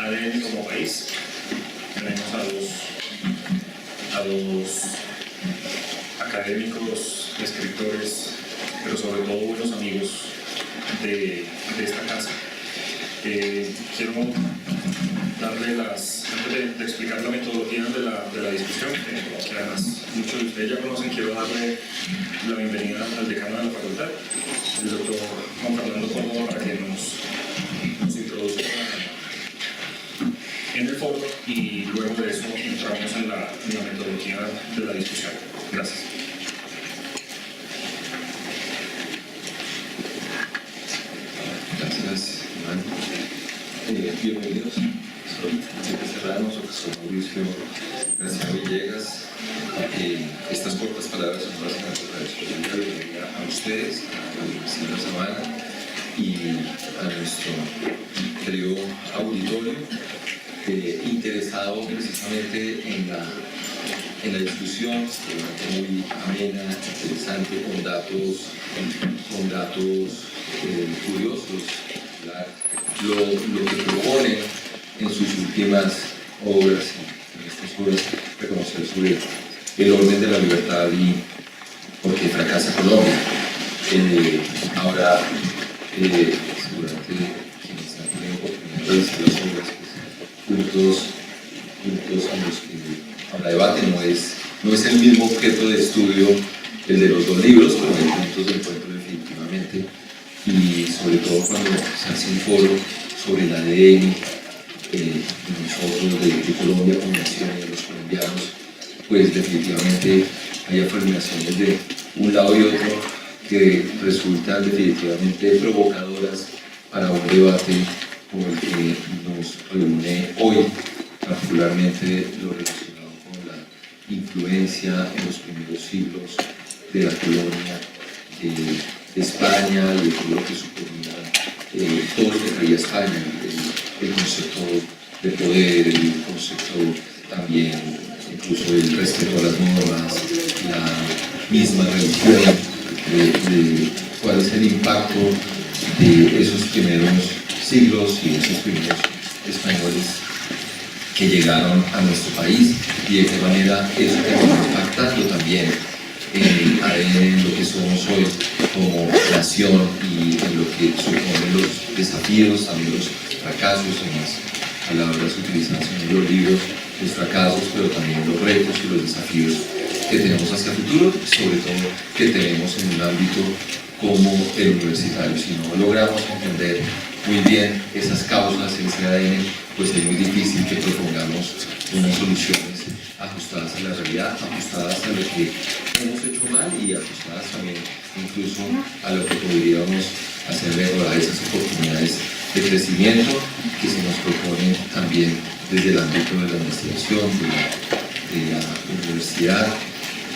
ADN como país. Tenemos a dos académicos, escritores, pero sobre todo buenos amigos de esta casa. Quiero darle antes de explicar la metodología de la discusión, que además muchos de ustedes ya conocen, quiero darle la bienvenida al decano de la facultad, el doctor Juan Fernando Córdoba, para que nos introduzca en el foro y luego de eso entramos en la metodología de la discusión. Gracias. Gracias, Iván. Bienvenidos. Soy Enrique Serrano, soy Mauricio García Villegas. Estas cortas palabras son básicamente para despedir la bienvenida a ustedes, a la Universidad de Sabana y a nuestro querido auditorio interesado precisamente en la discusión, muy amena, interesante, con datos curiosos, lo que proponen en sus últimas obras, en estas obras, reconocer sobre el orden de la libertad y por qué fracasa Colombia. Ahora, seguramente quienes han tenido oportunidad de visitar las obras, puntos a los que habrá debate, no es el mismo objeto de estudio el de los dos libros, pero hay puntos de encuentro definitivamente, y sobre todo cuando se hace un foro sobre el ADN nosotros de Colombia, como nación de los colombianos, pues definitivamente hay afirmaciones de un lado y otro que resultan definitivamente provocadoras para un debate como el que nos reúne hoy, particularmente lo relacionado con la influencia en los primeros siglos de la colonia de España y de todo lo que suponía, todo lo que traía España, el concepto de poder, el concepto también, incluso el respeto a las normas, la misma religión, cuál es el impacto de esos primeros siglos y esos primeros españoles que llegaron a nuestro país y de qué manera eso terminó impactando también en lo que somos hoy como nación y en lo que suponen los desafíos, también los fracasos, en las palabras utilizadas en los libros, los fracasos, pero también los retos y los desafíos que tenemos hacia el futuro, sobre todo que tenemos en un ámbito como el universitario. Si no logramos entender muy bien esas causas, ese ADN, pues es muy difícil que propongamos unas soluciones ajustadas a la realidad, ajustadas a lo que hemos hecho mal y ajustadas también incluso a lo que podríamos hacer mejor, a esas oportunidades de crecimiento que se nos proponen también desde el ámbito de la investigación, de la universidad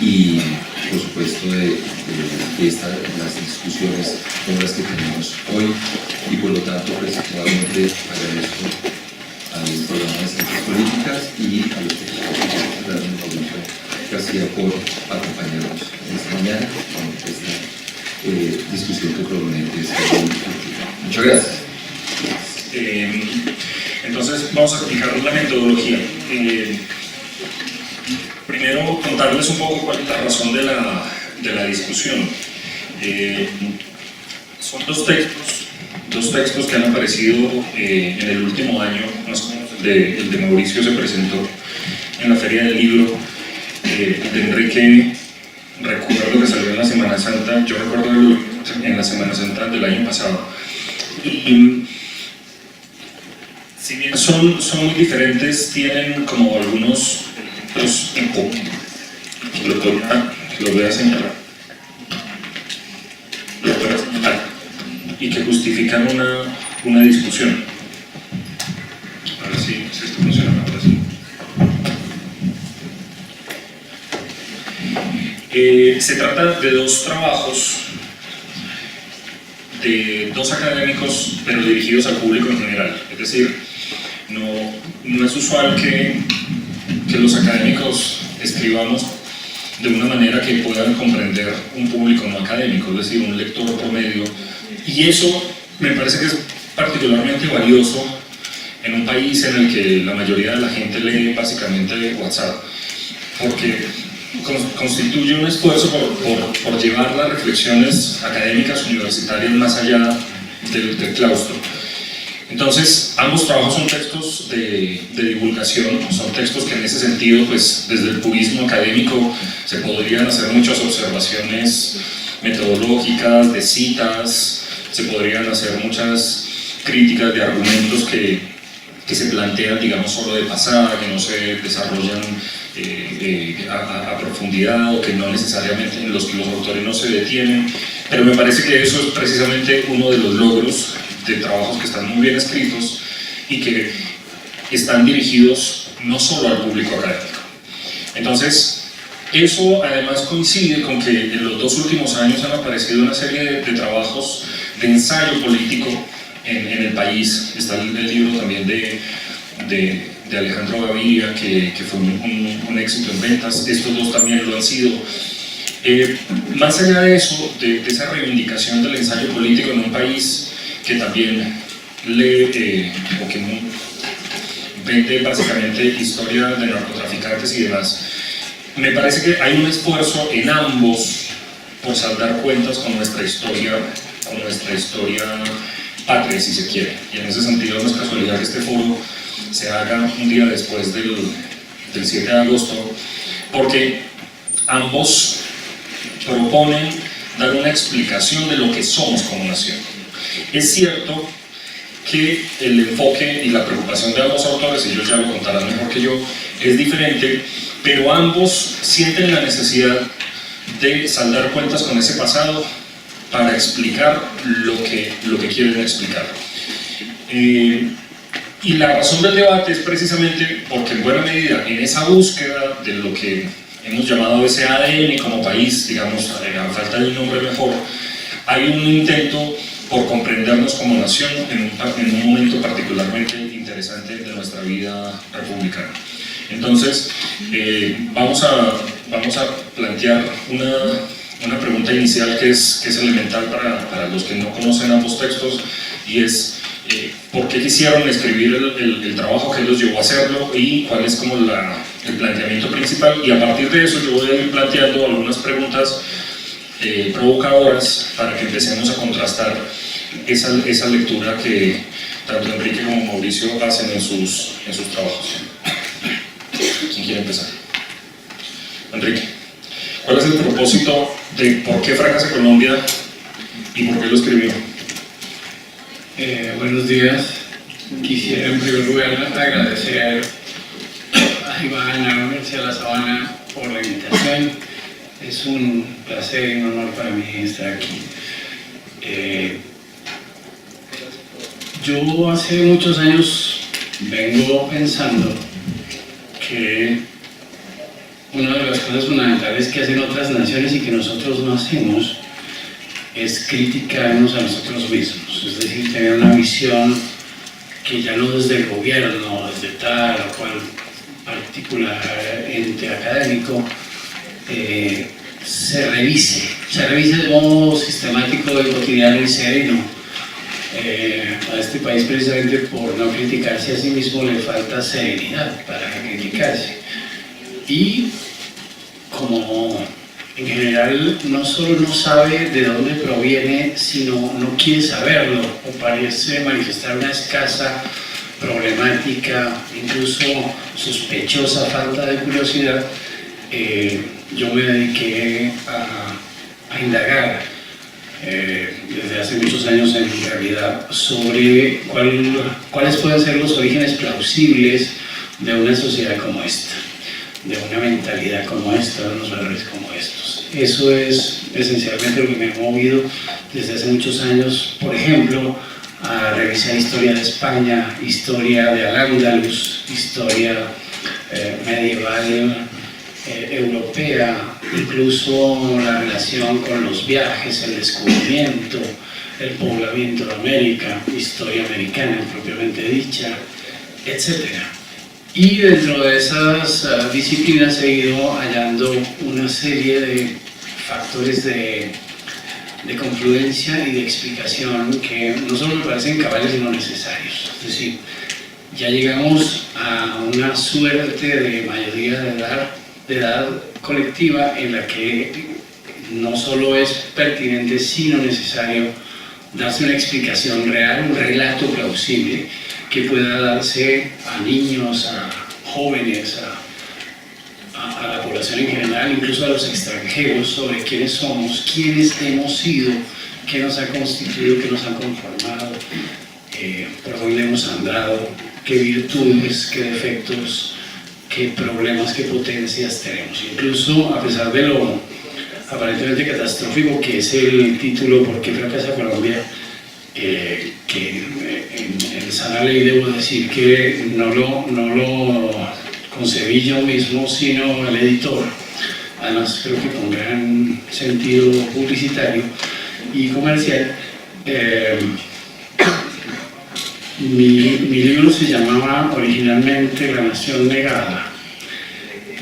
y por supuesto de las discusiones como las que tenemos hoy, y por lo tanto precisamente agradezco al programa de Ciencias Políticas y a los profesores Mauricio García por acompañarnos esta mañana con esta discusión que probablemente es muy útil. Muchas gracias. Entonces vamos a explicar la metodología. Primero contarles un poco cuál es la razón de la discusión. Son dos textos que han aparecido en el último año, más o menos. El de Mauricio se presentó en la Feria del Libro, el de Enrique recuerdo que salió en la Semana Santa, yo recuerdo en la Semana Santa del año pasado. Y si bien son muy diferentes, tienen como algunos enfoques. Lo voy a señalar. Y que justifican una discusión. A ver si esto funciona ahora sí. Se trata de dos trabajos de dos académicos, pero dirigidos al público en general. Es decir, no es usual que los académicos escribamos de una manera que puedan comprender un público no académico, es decir, un lector promedio. Y eso me parece que es particularmente valioso en un país en el que la mayoría de la gente lee básicamente WhatsApp, porque constituye un esfuerzo por llevar las reflexiones académicas universitarias más allá del claustro. Entonces, ambos trabajos son textos de divulgación, son textos que en ese sentido, pues desde el purismo académico se podrían hacer muchas observaciones metodológicas, de citas, se podrían hacer muchas críticas de argumentos que se plantean, digamos, solo de pasada, que no se desarrollan a profundidad, o que no necesariamente en los que los autores no se detienen, pero me parece que eso es precisamente uno de los logros de trabajos que están muy bien escritos y que están dirigidos no solo al público académico. Entonces, eso además coincide con que en los 2 últimos años han aparecido una serie de trabajos de ensayo político en el país. Está el libro también de Alejandro Gaviria, que fue un éxito en ventas. Estos 2 también lo han sido. Más allá de eso, de esa reivindicación del ensayo político en un país que también lee o que vende básicamente historia de narcotraficantes y demás, me parece que hay un esfuerzo en ambos por saldar cuentas con nuestra historia patria, si se quiere. Y en ese sentido no es casualidad que este foro se haga un día después del 7 de agosto, porque ambos proponen dar una explicación de lo que somos como nación. Es cierto que el enfoque y la preocupación de ambos autores, ellos ya lo contarán mejor que yo, es diferente, pero ambos sienten la necesidad de saldar cuentas con ese pasado para explicar lo que quieren explicar. Y la razón del debate es precisamente porque en buena medida en esa búsqueda de lo que hemos llamado ese ADN como país, digamos, a falta de un nombre mejor, hay un intento por comprendernos como nación en un momento particularmente interesante de nuestra vida republicana. Entonces, vamos a plantear una pregunta inicial que es elemental para los que no conocen ambos textos, y es ¿por qué quisieron escribir el trabajo que los llevó a hacerlo y cuál es como el planteamiento principal? Y a partir de eso yo voy a ir planteando algunas preguntas provocadoras para que empecemos a contrastar esa lectura que tanto Enrique como Mauricio hacen en sus trabajos. ¿Quién quiere empezar? Enrique, ¿cuál es el propósito de por qué fracasa Colombia y por qué lo escribió? Buenos días. Quisiera en primer lugar agradecer a Iván, a la Universidad de La Sabana por la invitación. Es un placer y un honor para mí estar aquí. Yo hace muchos años vengo pensando que una de las cosas fundamentales que hacen otras naciones y que nosotros no hacemos es criticarnos a nosotros mismos, es decir, tener una visión que ya no desde el gobierno, desde tal o cual particular ente académico, se revise de modo sistemático, y cotidiano y serio. A este país, precisamente por no criticarse a sí mismo, le falta serenidad para criticarse. Y como en general no solo no sabe de dónde proviene, sino no quiere saberlo, o parece manifestar una escasa, problemática, incluso sospechosa falta de curiosidad, yo me dediqué a indagar desde hace muchos años en realidad sobre cuáles pueden ser los orígenes plausibles de una sociedad como esta, de una mentalidad como esta, de unos valores como estos. Eso es esencialmente lo que me ha movido desde hace muchos años, por ejemplo, a revisar historia de España, historia de Al-Ándalus, historia medieval europea, incluso la relación con los viajes, el descubrimiento, el poblamiento de América, historia americana propiamente dicha, etc. Y dentro de esas disciplinas he ido hallando una serie de factores de confluencia y de explicación que no solo me parecen cabales sino necesarios. Es decir, ya llegamos a una suerte de mayoría de edad colectiva en la que no solo es pertinente, sino necesario darse una explicación real, un relato plausible que pueda darse a niños, a jóvenes, a la población en general, incluso a los extranjeros, sobre quiénes somos, quiénes hemos sido, qué nos ha constituido, qué nos ha conformado, por dónde hemos andado, qué virtudes, qué defectos, qué problemas, qué potencias tenemos. Incluso a pesar de lo aparentemente catastrófico que es el título ¿Por qué fracasa Colombia?, que en sana ley debo decir que no lo concebí yo mismo, sino el editor, además creo que con gran sentido publicitario y comercial. Mi libro se llamaba originalmente La Nación Negada,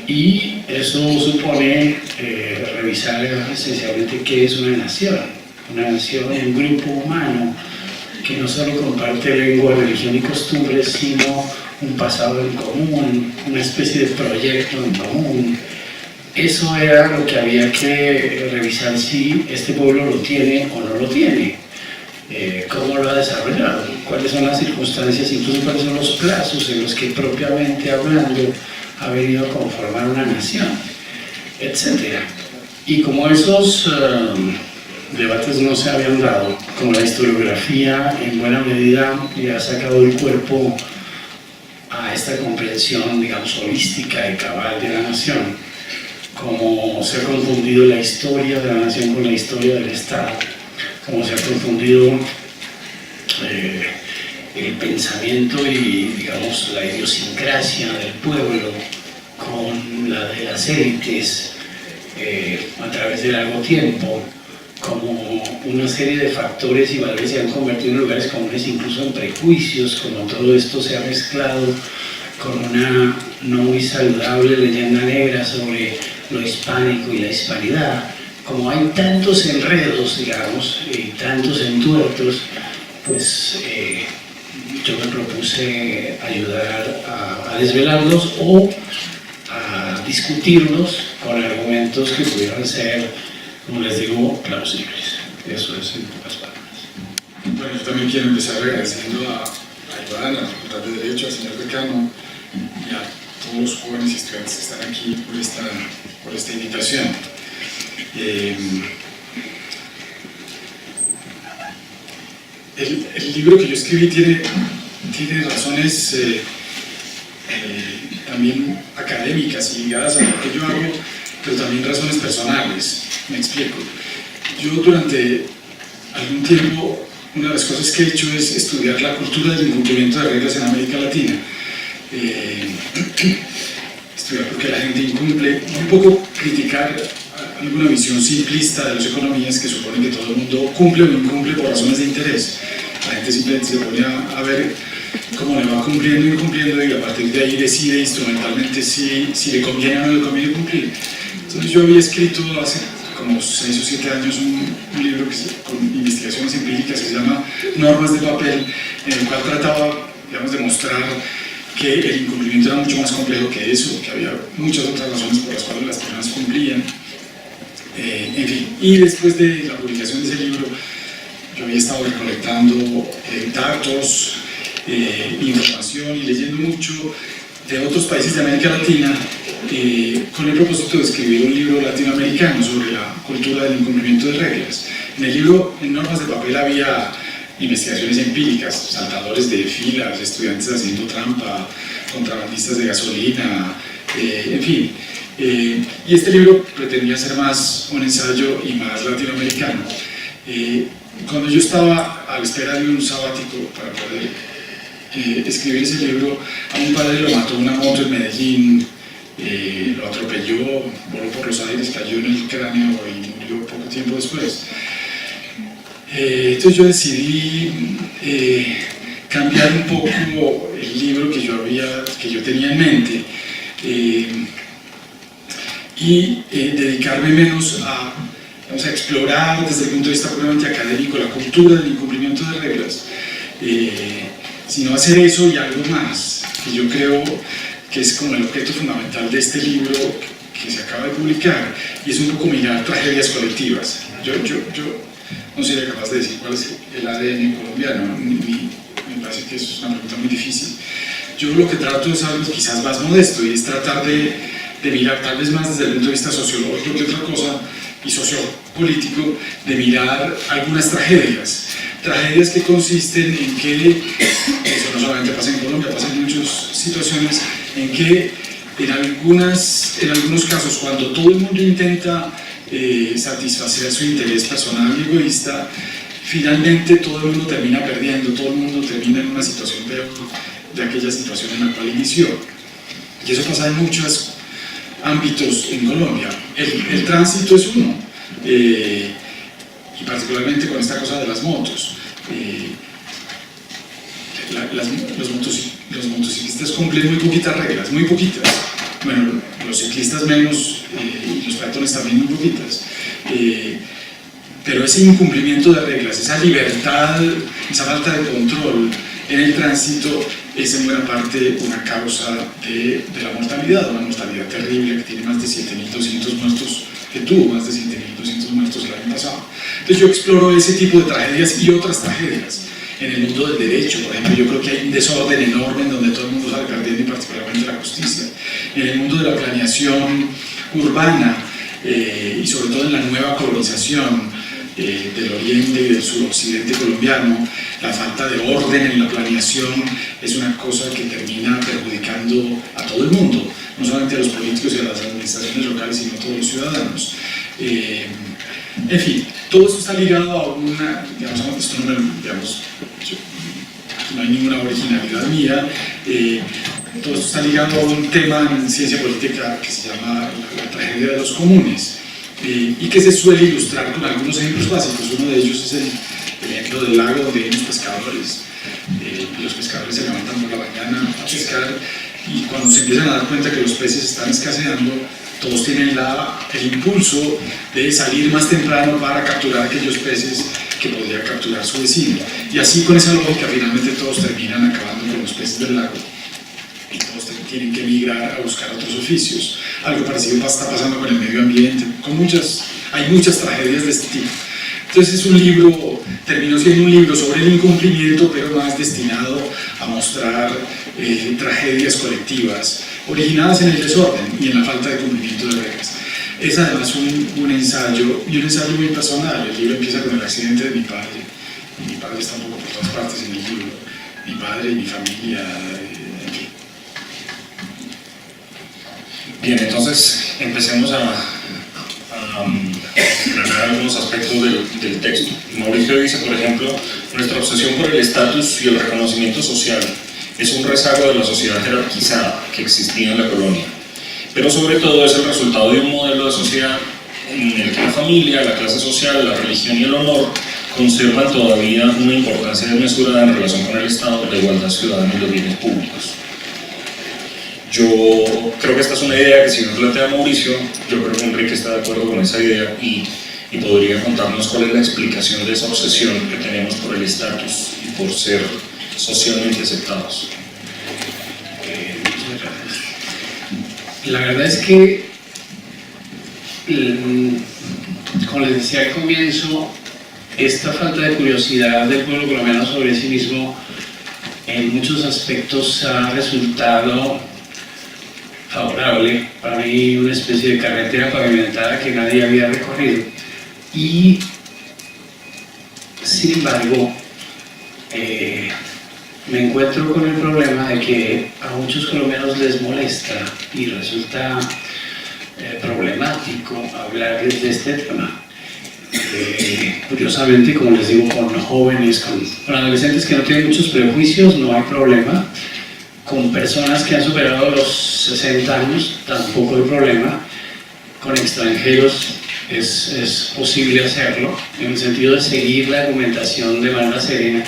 y eso supone revisar esencialmente qué es una nación, un grupo humano que no solo comparte lengua, religión y costumbres, sino un pasado en común, una especie de proyecto en común. Eso era lo que había que revisar, si este pueblo lo tiene o no lo tiene, cómo lo ha desarrollado, cuáles son las circunstancias, incluso cuáles son los plazos en los que propiamente hablando ha venido a conformar una nación, etc. Y como esos debates no se habían dado, como la historiografía en buena medida le ha sacado el cuerpo a esta comprensión, digamos, holística y cabal de la nación, como se ha confundido la historia de la nación con la historia del Estado, como se ha confundido el pensamiento y, digamos, la idiosincrasia del pueblo con la de las élites a través de largo tiempo, como una serie de factores y valores se han convertido en lugares comunes, incluso en prejuicios, como todo esto se ha mezclado con una no muy saludable leyenda negra sobre lo hispánico y la hispanidad. Como hay tantos enredos, digamos, y tantos entuertos, pues yo me propuse ayudar a desvelarlos o a discutirlos con argumentos que pudieran ser, como les digo, plausibles. Eso es en pocas palabras. Bueno, yo también quiero empezar agradeciendo a Iván, a la Facultad de Derecho, al señor Decano y a todos los jóvenes y estudiantes que están aquí por esta invitación. El libro que yo escribí tiene razones también académicas y ligadas a lo que yo hago, pero también razones personales. Me explico. Yo durante algún tiempo, una de las cosas que he hecho es estudiar la cultura del incumplimiento de reglas en América Latina. Estudiar por qué la gente incumple, un poco criticar alguna visión simplista de las economías que suponen que todo el mundo cumple o no incumple por razones de interés. La gente simplemente se pone a ver cómo le va cumpliendo y incumpliendo, y a partir de ahí decide instrumentalmente si le conviene o no le conviene cumplir. Entonces yo había escrito hace como 6 o 7 años un libro con investigaciones empíricas que se llama Normas de Papel, en el cual trataba, digamos, de mostrar que el incumplimiento era mucho más complejo que eso, que había muchas otras razones por las cuales las personas cumplían. En fin, y después de la publicación de ese libro, yo había estado recolectando datos, información y leyendo mucho de otros países de América Latina, con el propósito de escribir un libro latinoamericano sobre la cultura del incumplimiento de reglas. En el libro, en Normas de Papel, había investigaciones empíricas, saltadores de filas, estudiantes haciendo trampa, contrabandistas de gasolina, en fin. Y este libro pretendía ser más un ensayo y más latinoamericano. Cuando yo estaba a la espera de un sabático para poder escribir ese libro, a mi padre lo mató una moto en Medellín, lo atropelló, voló por los aires, cayó en el cráneo y murió poco tiempo después. Entonces yo decidí cambiar un poco el libro que yo tenía en mente, y dedicarme menos a explorar desde el punto de vista puramente académico la cultura del incumplimiento de reglas, sino hacer eso y algo más, que yo creo que es como el objeto fundamental de este libro que se acaba de publicar, y es un poco mirar tragedias colectivas. Yo no sería capaz de decir cuál es el ADN colombiano, me parece que eso es una pregunta muy difícil. Yo lo que trato es algo quizás más modesto, y es tratar de mirar tal vez más desde el punto de vista sociológico que otra cosa, y sociopolítico, de mirar algunas tragedias que consisten en que, eso no solamente pasa en Colombia, pasa en muchas situaciones, en que en algunos casos, cuando todo el mundo intenta satisfacer su interés personal y egoísta, finalmente todo el mundo termina perdiendo, todo el mundo termina en una situación peor de aquella situación en la cual inició. Y eso pasa en muchos ámbitos en Colombia. El tránsito es uno, y particularmente con esta cosa de las motos. Los motociclistas cumplen muy poquitas reglas, muy poquitas. Bueno, los ciclistas menos, y los peatones también muy poquitas. Pero ese incumplimiento de reglas, esa libertad, esa falta de control en el tránsito es en buena parte una causa de la mortalidad, una mortalidad terrible que tiene más de 7.200 muertos, que tuvo más de 7.200 muertos el año pasado. Entonces yo exploro ese tipo de tragedias y otras tragedias. En el mundo del derecho, por ejemplo, yo creo que hay un desorden enorme en donde todo el mundo sale perdiendo, y particularmente la justicia. En el mundo de la planeación urbana, y sobre todo en la nueva colonización del oriente y del suroccidente colombiano, la falta de orden en la planeación es una cosa que termina perjudicando a todo el mundo, no solamente a los políticos y a las administraciones locales, sino a todos los ciudadanos. En fin, todo esto está ligado a una, esto no hay ninguna originalidad mía, todo esto está ligado a un tema en ciencia política que se llama la tragedia de los comunes, y que se suele ilustrar con algunos ejemplos básicos. Uno de ellos es el ejemplo del lago, donde hay unos pescadores, y los pescadores se levantan por la mañana a pescar, y cuando se empiezan a dar cuenta que los peces están escaseando, todos tienen el impulso de salir más temprano para capturar aquellos peces que podría capturar su vecino. Y así, con esa lógica, finalmente todos terminan acabando con los peces del lago, y todos tienen que emigrar a buscar otros oficios. Algo parecido está pasando con el medio ambiente, hay muchas tragedias de este tipo. Entonces terminó siendo un libro sobre el incumplimiento, pero más destinado a mostrar tragedias colectivas originadas en el desorden y en la falta de cumplimiento de reglas. Es además un ensayo, y un ensayo muy personal. El libro empieza con el accidente de mi padre, y mi padre está un poco por todas partes en el libro, mi padre y mi familia, en fin. Bien, entonces empecemos a aclarar algunos aspectos del texto. Mauricio dice, por ejemplo, nuestra obsesión por el estatus y el reconocimiento social es un rezago de la sociedad jerarquizada que existía en la colonia, pero sobre todo es el resultado de un modelo de sociedad en el que la familia, la clase social, la religión y el honor conservan todavía una importancia desmesurada en relación con el Estado, la igualdad ciudadana y los bienes públicos. Yo creo que esta es una idea que, si no plantea Mauricio, yo creo que Enrique está de acuerdo con esa idea, y podría contarnos cuál es la explicación de esa obsesión que tenemos por el estatus y por ser socialmente aceptados. La verdad es que, como les decía al comienzo, esta falta de curiosidad del pueblo colombiano sobre sí mismo en muchos aspectos ha resultado favorable, para mí una especie de carretera pavimentada que nadie había recorrido. Y sin embargo, me encuentro con el problema de que a muchos colombianos les molesta y resulta problemático hablarles de este tema. Curiosamente, como les digo, con jóvenes, con adolescentes que no tienen muchos prejuicios, no hay problema. Con personas que han superado los 60 años, tampoco hay problema. Con extranjeros es posible hacerlo, en el sentido de seguir la argumentación de manera serena.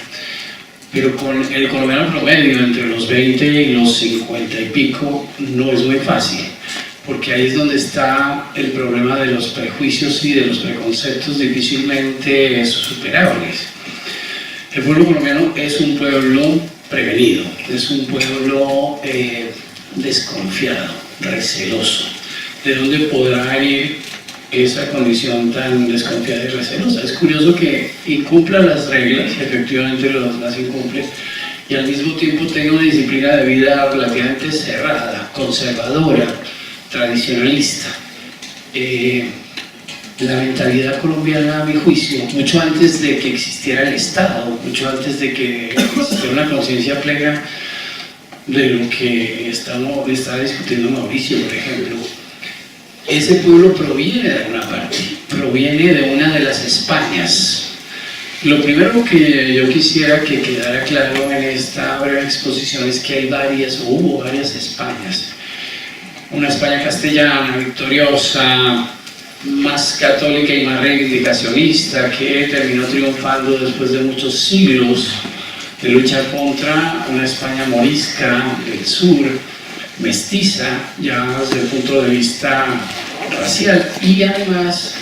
Pero con el colombiano promedio, entre los 20 y los 50 y pico, no es muy fácil, porque ahí es donde está el problema de los prejuicios y de los preconceptos difícilmente superables. El pueblo colombiano es un pueblo prevenido, es un pueblo desconfiado, receloso. ¿De dónde podrá venir esa condición tan desconfiada y recelosa? Es curioso que incumpla las reglas, efectivamente las incumple, y al mismo tiempo tenga una disciplina de vida relativamente cerrada, conservadora, tradicionalista. La mentalidad colombiana, a mi juicio, mucho antes de que existiera el Estado, mucho antes de que existiera una conciencia plena de lo que estaba discutiendo Mauricio, por ejemplo, ese pueblo proviene de alguna parte, proviene de una de las Españas. Lo primero que yo quisiera que quedara claro en esta breve exposición es que hubo varias Españas. Una España castellana, victoriosa, más católica y más reivindicacionista, que terminó triunfando después de muchos siglos de lucha contra una España morisca del sur, mestiza, ya desde el punto de vista racial, y además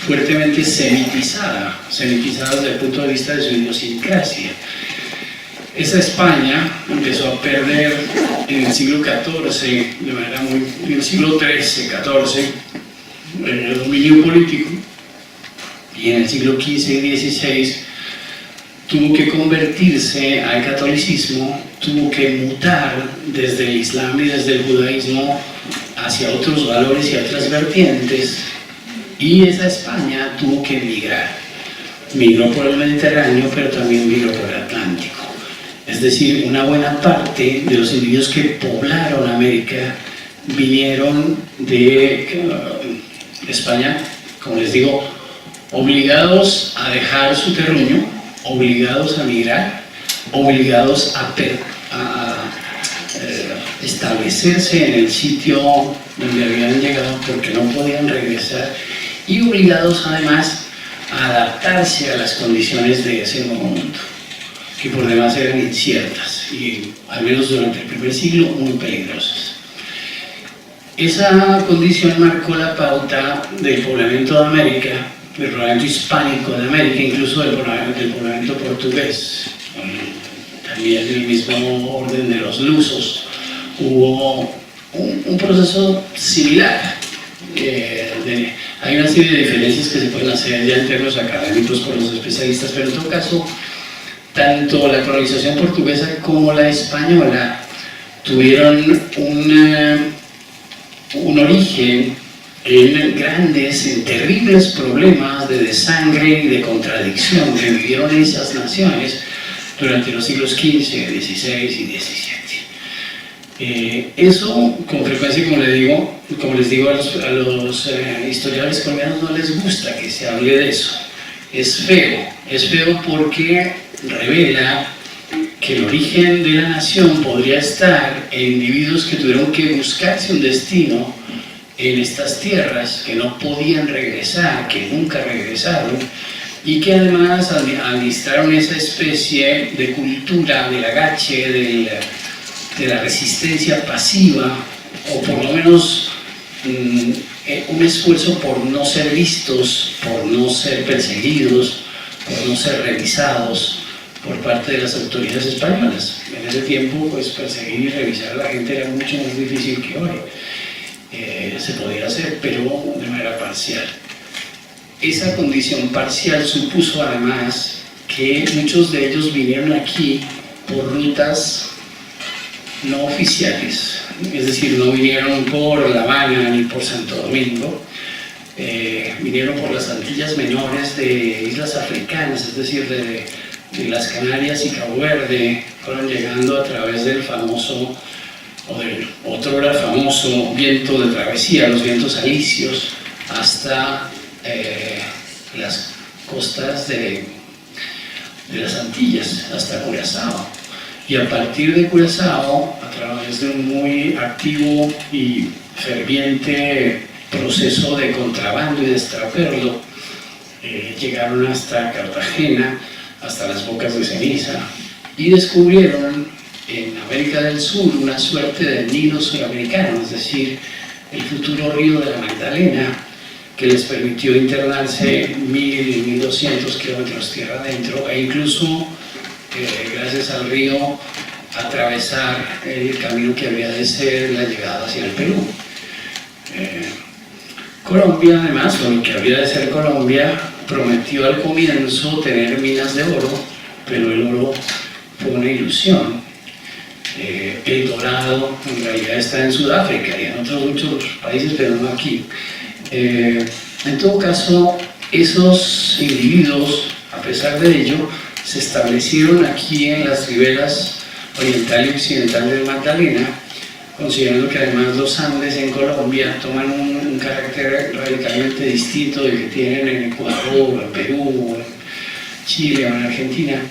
fuertemente semitizada desde el punto de vista de su idiosincrasia. Esa España empezó a perder en el siglo XIV, de manera en el siglo XIII, XIV, el dominio político, y en el siglo XV y XVI tuvo que convertirse al catolicismo, tuvo que mutar desde el Islam y desde el judaísmo hacia otros valores y otras vertientes, y esa España tuvo que emigrar. Migró por el Mediterráneo, pero también migró por el Atlántico. Es decir, una buena parte de los individuos que poblaron América vinieron de España, como les digo, obligados a dejar su terruño, obligados a migrar, obligados a establecerse en el sitio donde habían llegado porque no podían regresar, y obligados además a adaptarse a las condiciones de ese nuevo mundo, que por demás eran inciertas y, al menos durante el primer siglo, muy peligrosas. Esa condición marcó la pauta del poblamiento de América, del poblamiento hispánico de América, incluso del poblamiento portugués. También en el mismo orden de los lusos hubo un proceso similar. Hay una serie de diferencias que se pueden hacer ya en términos académicos con los especialistas, pero en todo caso, tanto la colonización portuguesa como la española tuvieron un origen en terribles problemas de desangre y de contradicción que vivieron esas naciones durante los siglos XV, XVI y XVII. Eso, con frecuencia, como les digo a los historiadores colombianos, no les gusta que se hable de eso. Es feo porque revela que el origen de la nación podría estar en individuos que tuvieron que buscarse un destino en estas tierras, que no podían regresar, que nunca regresaron, y que además administraron esa especie de cultura del agache, de la resistencia pasiva, o por lo menos un esfuerzo por no ser vistos, por no ser perseguidos, por no ser revisados por parte de las autoridades españolas. En ese tiempo, pues, perseguir y revisar a la gente era mucho más difícil que hoy. Se podía hacer, pero de manera parcial. Esa condición parcial supuso además que muchos de ellos vinieron aquí por rutas no oficiales, es decir, no vinieron por La Habana ni por Santo Domingo, vinieron por las Antillas Menores de islas africanas, es decir, de las Canarias y Cabo Verde, fueron llegando a través del famoso, o del otrora famoso viento de travesía, los vientos alisios, hasta las costas de las Antillas, hasta Curazao. Y a partir de Curazao, a través de un muy activo y ferviente proceso de contrabando y de extraperlo, llegaron hasta Cartagena, hasta las Bocas de Ceniza, y descubrieron en América del Sur una suerte de Nilo suramericano, es decir, el futuro río de la Magdalena, que les permitió internarse 1000 y 1200 kilómetros tierra adentro, e incluso gracias al río atravesar el camino que había de ser la llegada hacia el Perú. Colombia, además, o lo que había de ser Colombia, prometió al comienzo tener minas de oro, pero el oro fue una ilusión. El dorado en realidad está en Sudáfrica y en otros muchos países, pero no aquí. En todo caso, esos individuos, a pesar de ello, se establecieron aquí en las riberas oriental y occidental del Magdalena, considerando que además los Andes en Colombia toman un carácter radicalmente distinto del que tienen en Ecuador, en Perú, en Chile o en Argentina.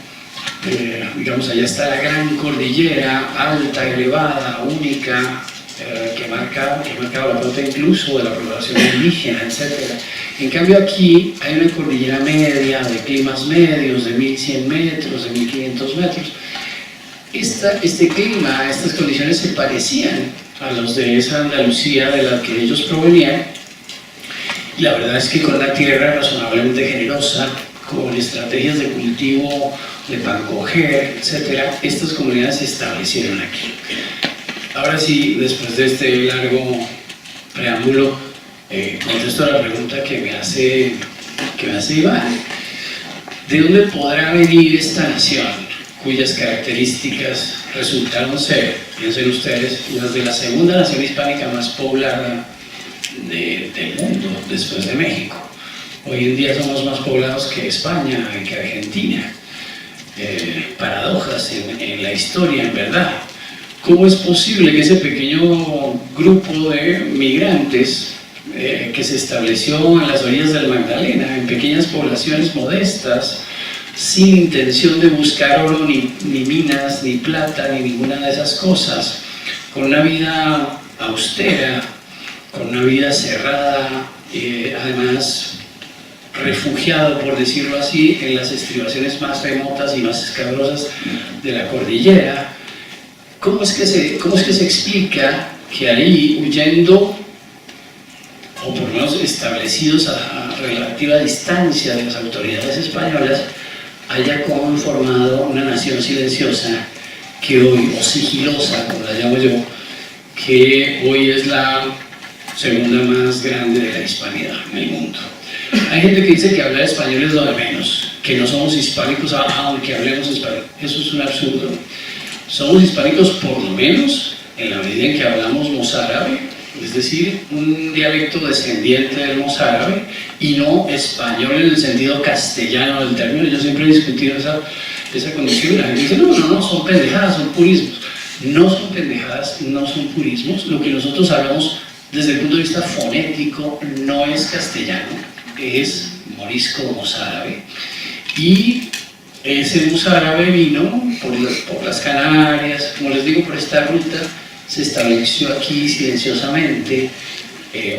Digamos, allá está la gran cordillera, alta, elevada, única, que marca la pauta incluso de la población indígena, etc. En cambio aquí hay una cordillera media, de climas medios, de 1100 metros, de 1500 metros. Este clima, estas condiciones se parecían a los de esa Andalucía de la que ellos provenían, y la verdad es que con una tierra razonablemente generosa, con estrategias de cultivo, de pancoger, etc., estas comunidades se establecieron aquí. Ahora sí, después de este largo preámbulo, contesto a la pregunta que me hace Iván. ¿De dónde podrá venir esta nación, cuyas características resultaron ser, piensen ustedes, las de la segunda nación hispánica más poblada del mundo, después de México? Hoy en día somos más poblados que España y que Argentina. Paradojas en la historia, en verdad. ¿Cómo es posible que ese pequeño grupo de migrantes que se estableció en las orillas del Magdalena, en pequeñas poblaciones modestas, sin intención de buscar oro, ni minas, ni plata, ni ninguna de esas cosas, con una vida austera, con una vida cerrada, además refugiado, por decirlo así, en las estribaciones más remotas y más escabrosas de la cordillera? ¿Cómo es que se explica que ahí, huyendo, o por lo menos establecidos a relativa distancia de las autoridades españolas, haya conformado una nación silenciosa que hoy, o sigilosa, como la llamo yo, que hoy es la segunda más grande de la hispanidad en el mundo? Hay gente que dice que hablar español es lo de menos, que no somos hispánicos aunque hablemos español. Eso es un absurdo. Somos hispánicos por lo menos en la medida en que hablamos mozárabe, es decir, un dialecto descendiente del mozárabe, y no español en el sentido castellano del término. Yo siempre he discutido esa condición. La gente dice, no, son pendejadas, son purismos. No son pendejadas, no son purismos. Lo que nosotros hablamos desde el punto de vista fonético no es castellano, es morisco mozárabe. Y ese mozárabe vino por las Canarias, como les digo, por esta ruta, se estableció aquí silenciosamente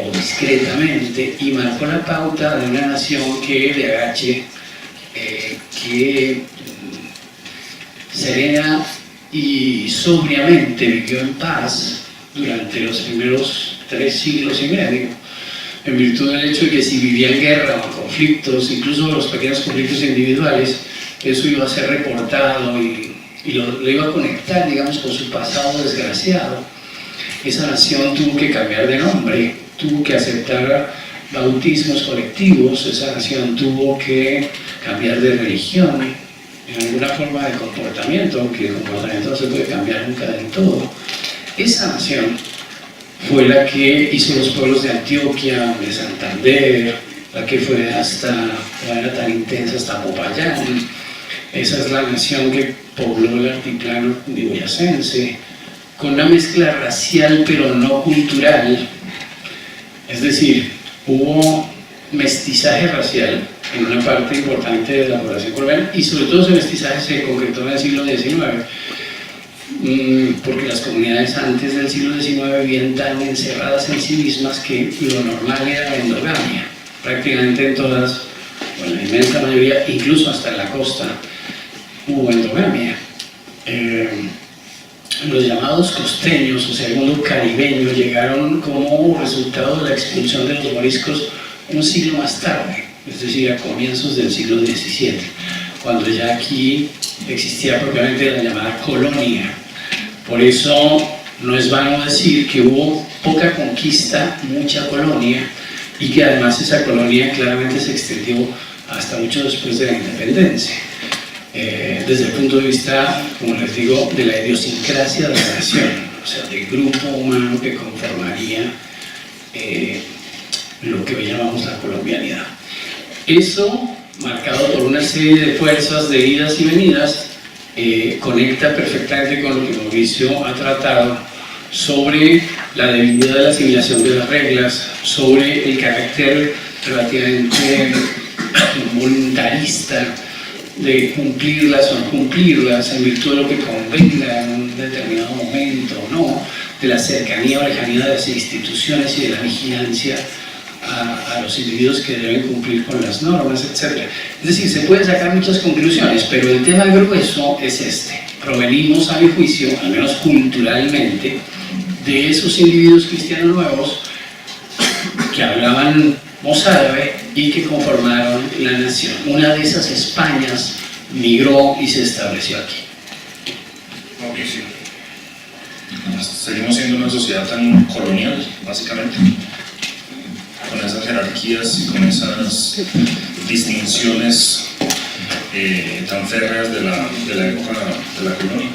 o discretamente y marcó la pauta de una nación que de agache, que serena y sobriamente vivió en paz durante los primeros 3 siglos y medio, en virtud del hecho de que si vivía en guerra o en conflictos, incluso los pequeños conflictos individuales, eso iba a ser reportado y lo iba a conectar, digamos, con su pasado desgraciado. Esa nación tuvo que cambiar de nombre, tuvo que aceptar bautismos colectivos, esa nación tuvo que cambiar de religión, en alguna forma de comportamiento, aunque el comportamiento no se puede cambiar nunca del todo. Esa nación fue la que hizo los pueblos de Antioquia, de Santander, la que fue hasta, de manera tan intensa, hasta Popayán. Esa es la nación que pobló el altiplano boyacense, con una mezcla racial pero no cultural. Es decir, hubo mestizaje racial en una parte importante de la población colombiana, y sobre todo ese mestizaje se concretó en el siglo XIX, porque las comunidades antes del siglo XIX vivían tan encerradas en sí mismas que lo normal era la endogamia. Prácticamente en todas, bueno, la inmensa mayoría, incluso hasta en la costa, hubo endogamia. Los llamados costeños, o sea, el mundo caribeño, llegaron como resultado de la expulsión de los moriscos un siglo más tarde, es decir, a comienzos del siglo XVII, cuando ya aquí existía propiamente la llamada colonia. Por eso no es vano decir que hubo poca conquista, mucha colonia, y que además esa colonia claramente se extendió hasta mucho después de la independencia. Desde el punto de vista, como les digo, de la idiosincrasia de la nación, o sea, del grupo humano que conformaría lo que hoy llamamos la colombianidad. Eso, marcado por una serie de fuerzas de idas y venidas, conecta perfectamente con lo que Mauricio ha tratado sobre la debilidad de la asimilación de las reglas, sobre el carácter relativamente voluntarista de cumplirlas o no cumplirlas en virtud de lo que convenga en un determinado momento, ¿no? De la cercanía o lejanía de las instituciones y de la vigilancia a los individuos que deben cumplir con las normas, etc. Es decir, se pueden sacar muchas conclusiones, pero el tema grueso es este. Provenimos, a mi juicio, al menos culturalmente, de esos individuos cristianos nuevos que hablaban mozárabe y que conformaron la nación. Una de esas Españas migró y se estableció aquí. Mauricio, seguimos siendo una sociedad tan colonial, básicamente, con esas jerarquías y con esas distinciones tan férreas de la época de la colonia.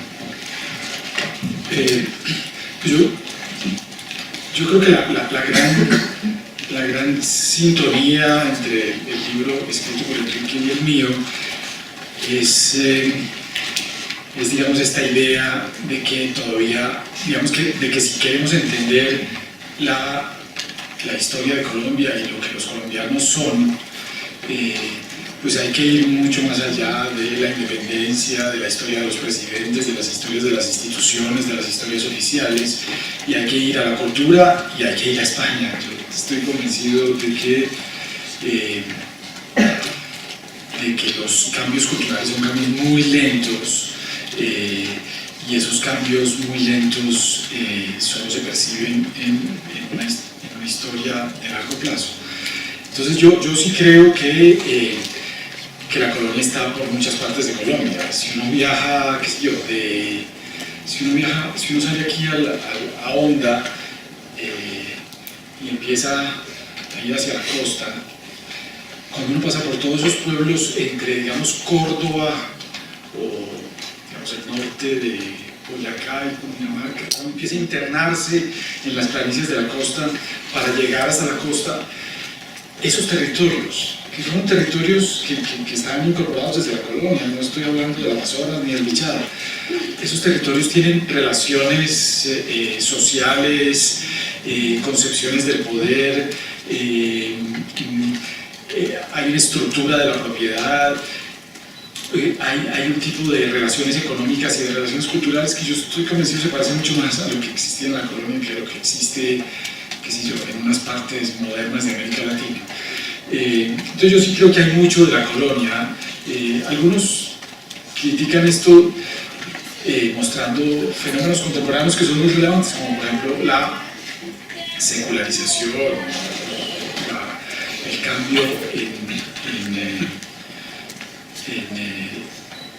Yo creo que la gran sintonía entre el libro escrito por Enrique y el mío es digamos, esta idea de que todavía, digamos, de que si queremos entender la historia de Colombia y lo que los colombianos son, pues hay que ir mucho más allá de la independencia, de la historia de los presidentes, de las historias de las instituciones, de las historias oficiales, y hay que ir a la cultura y hay que ir a España. Yo estoy convencido de que los cambios culturales son cambios muy lentos, y esos cambios muy lentos solo se perciben en una historia de largo plazo. Entonces yo sí creo que la colonia está por muchas partes de Colombia. Si uno viaja, qué sé yo, si uno sale aquí a Honda y empieza a ir hacia la costa, cuando uno pasa por todos esos pueblos entre, digamos, Córdoba o, digamos, el norte de Boyacá y Cundinamarca, cuando empieza a internarse en las planicies de la costa para llegar hasta la costa, esos territorios, que son territorios que están incorporados desde la colonia, no estoy hablando del Amazonas ni del Bichada, esos territorios tienen relaciones sociales, concepciones del poder, hay una estructura de la propiedad, hay un tipo de relaciones económicas y de relaciones culturales que yo estoy convencido se parece mucho más a lo que existía en la colonia que a lo que existe, qué sé yo, en unas partes modernas de América Latina. Entonces yo sí creo que hay mucho de la colonia. Algunos critican esto mostrando fenómenos contemporáneos que son muy relevantes, como por ejemplo la secularización, el cambio en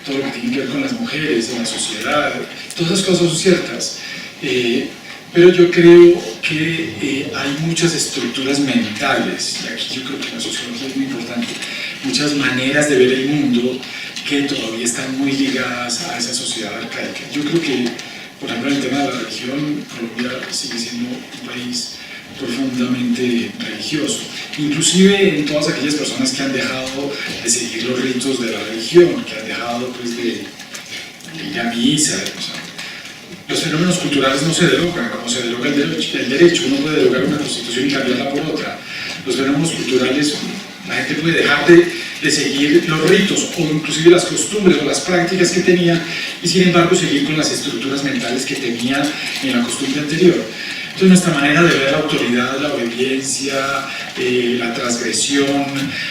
todo lo que tiene que ver con las mujeres, en la sociedad. Todas esas cosas son ciertas, pero yo creo que hay muchas estructuras mentales, y aquí yo creo que la sociología es muy importante, muchas maneras de ver el mundo que todavía están muy ligadas a esa sociedad arcaica. Yo creo que, por ejemplo, en el tema de la religión, Colombia sigue siendo un país profundamente religioso, inclusive en todas aquellas personas que han dejado de seguir los ritos de la religión, que han dejado pues, de ir a misa. O sea, los fenómenos culturales no se derogan, como se deroga el derecho. Uno puede derogar una constitución y cambiarla por otra. Los fenómenos culturales, la gente puede dejar de seguir los ritos o inclusive las costumbres o las prácticas que tenía y sin embargo seguir con las estructuras mentales que tenía en la costumbre anterior. Entonces nuestra manera de ver la autoridad, la obediencia, la transgresión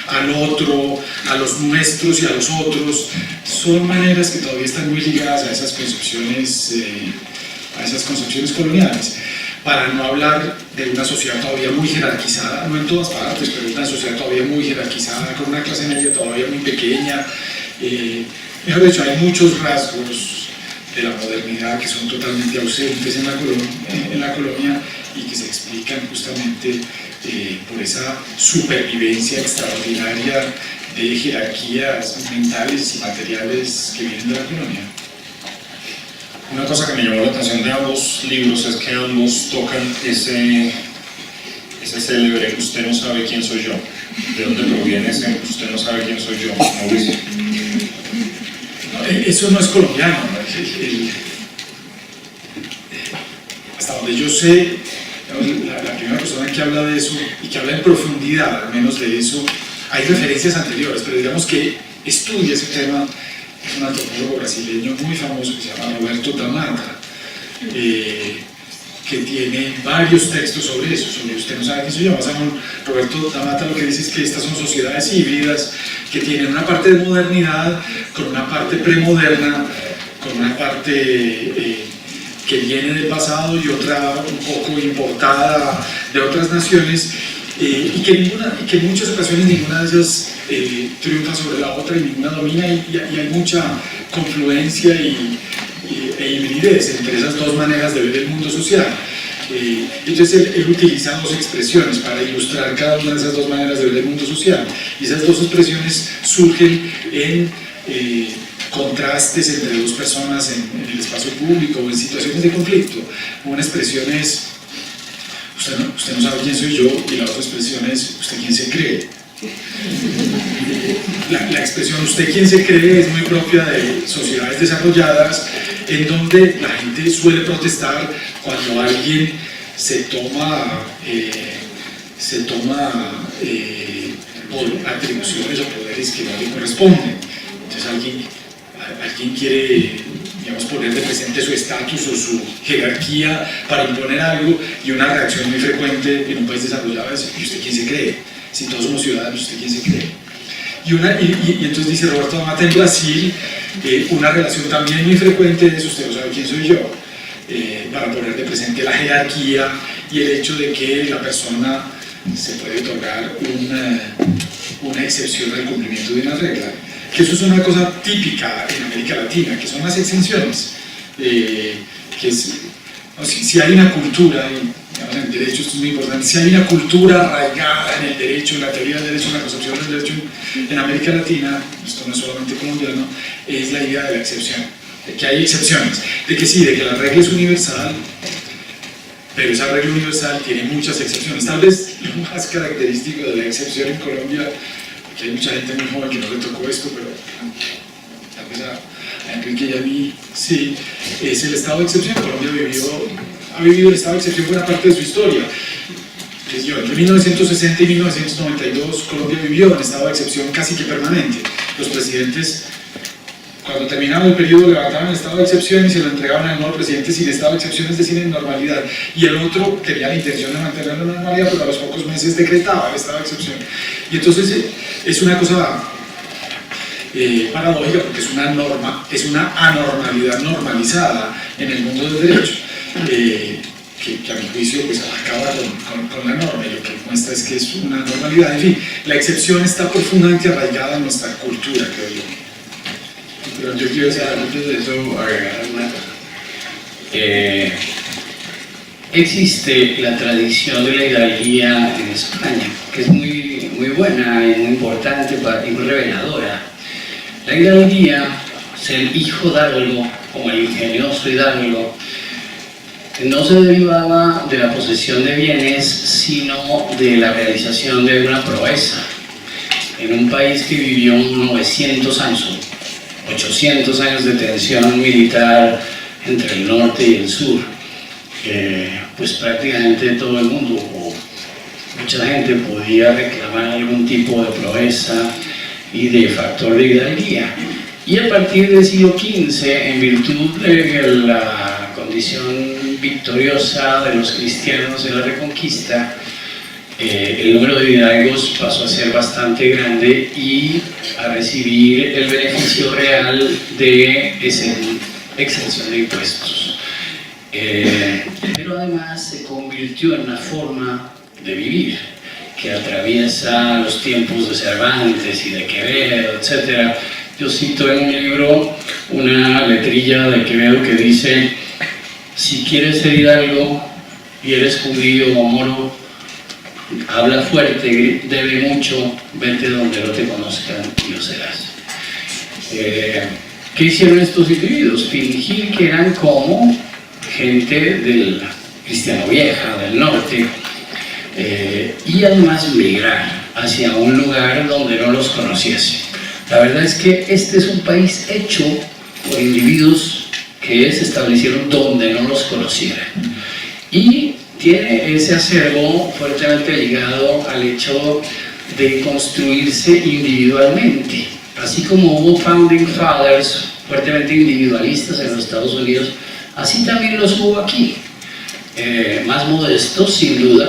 al otro, a los nuestros y a los otros, son maneras que todavía están muy ligadas a esas concepciones coloniales. Para no hablar de una sociedad todavía muy jerarquizada, no en todas partes, pero una sociedad todavía muy jerarquizada, con una clase media todavía muy pequeña. Mejor dicho, hay muchos rasgos de la modernidad que son totalmente ausentes en la colonia y que se explican justamente por esa supervivencia extraordinaria de jerarquías mentales y materiales que vienen de la colonia. Una cosa que me llamó la atención de ambos libros es que ambos tocan ese célebre "usted no sabe quién soy yo". ¿De dónde proviene ese "usted no sabe quién soy yo", Mauricio? Eso no es colombiano. Hasta donde yo sé, la primera persona que habla de eso y que habla en profundidad, al menos de eso, hay referencias anteriores, pero digamos que estudia ese tema, es un antropólogo brasileño muy famoso que se llama Roberto da Mata, que tiene varios textos sobre eso, sobre "usted no sabe quién soy yo". Más aún, Roberto da Mata lo que dice es que estas son sociedades híbridas que tienen una parte de modernidad con una parte premoderna, con una parte que viene del pasado y otra un poco importada de otras naciones, y que en muchas ocasiones ninguna de ellas triunfa sobre la otra y ninguna domina, y hay mucha confluencia e hibridez entre esas dos maneras de ver el mundo social. Entonces él utiliza dos expresiones para ilustrar cada una de esas dos maneras de ver el mundo social, y esas dos expresiones surgen en contrastes entre dos personas en el espacio público o en situaciones de conflicto. Una expresión es usted no sabe quién soy yo, y la otra expresión es "usted quién se cree". La expresión "usted quién se cree" es muy propia de sociedades desarrolladas, en donde la gente suele protestar cuando alguien se toma atribuciones o poderes que no le corresponden. Entonces alguien quiere, digamos, poner de presente su estatus o su jerarquía para imponer algo, y una reacción muy frecuente en un país desarrollado es "¿y usted quién se cree? Si todos somos ciudadanos, ¿usted quién se cree?". Y entonces dice Roberto da Mata, en Brasil, una relación también muy frecuente es "usted no sabe quién soy yo", para poner de presente la jerarquía y el hecho de que la persona se puede otorgar una excepción al cumplimiento de una regla. Que eso es una cosa típica en América Latina, que son las exenciones. Si hay una cultura, digamos, en el derecho esto es muy importante, si hay una cultura arraigada en el derecho, en la teoría del derecho, en la concepción del derecho en América Latina, esto no es solamente colombiano, es la idea de la excepción, de que hay excepciones, de que sí, de que la regla es universal, pero esa regla universal tiene muchas excepciones. Tal vez lo más característico de la excepción en Colombia, que hay mucha gente muy joven que no le tocó esto, pero tal vez a Enrique y a mí sí, es el estado de excepción. Colombia ha vivido el estado de excepción buena parte de su historia. Entre 1960 y 1992 Colombia vivió en estado de excepción casi que permanente. Los presidentes, cuando terminaban el periodo, levantaban el estado de excepción y se lo entregaban al nuevo presidente sin estado de excepción, es decir, en normalidad, y el otro tenía la intención de mantener la normalidad, pero a los pocos meses decretaba el estado de excepción. Y entonces es una cosa paradójica, porque es una anormalidad normalizada en el mundo del derecho, que a mi juicio pues acaba con la norma, y lo que muestra es que es una normalidad. En fin, la excepción está profundamente arraigada en nuestra cultura, creo yo. Pero yo quiero decir, antes de eso, agregar una cosa. Existe la tradición de la hidalguía en España, que es muy, muy buena y muy importante y muy reveladora. La hidalguía, ser hijo de algo, como el ingenioso hidalgo, no se derivaba de la posesión de bienes, sino de la realización de una proeza. En un país que vivió 900 años, 800 años de tensión militar entre el norte y el sur, pues prácticamente todo el mundo, o mucha gente, podía reclamar algún tipo de proeza y de factor de hidalguía. Y a partir del siglo XV, en virtud de la condición victoriosa de los cristianos en la Reconquista, el número de hidalgos pasó a ser bastante grande y a recibir el beneficio real de esa exención de impuestos. Pero además se convirtió en una forma de vivir que atraviesa los tiempos de Cervantes y de Quevedo, etc., Yo cito en un libro una letrilla de Quevedo que dice: si quieres ser hidalgo y eres judío o moro, habla fuerte, debe mucho, vete donde no te conozcan y lo serás. ¿Qué hicieron estos individuos? Fingir que eran como gente del Cristiano Vieja, del norte, y además migrar hacia un lugar donde no los conociese. La verdad es que este es un país hecho por individuos que se establecieron donde no los conocieran. Y tiene ese acervo fuertemente ligado al hecho de construirse individualmente. Así como hubo founding fathers fuertemente individualistas en los Estados Unidos, así también los hubo aquí. Más modestos, sin duda,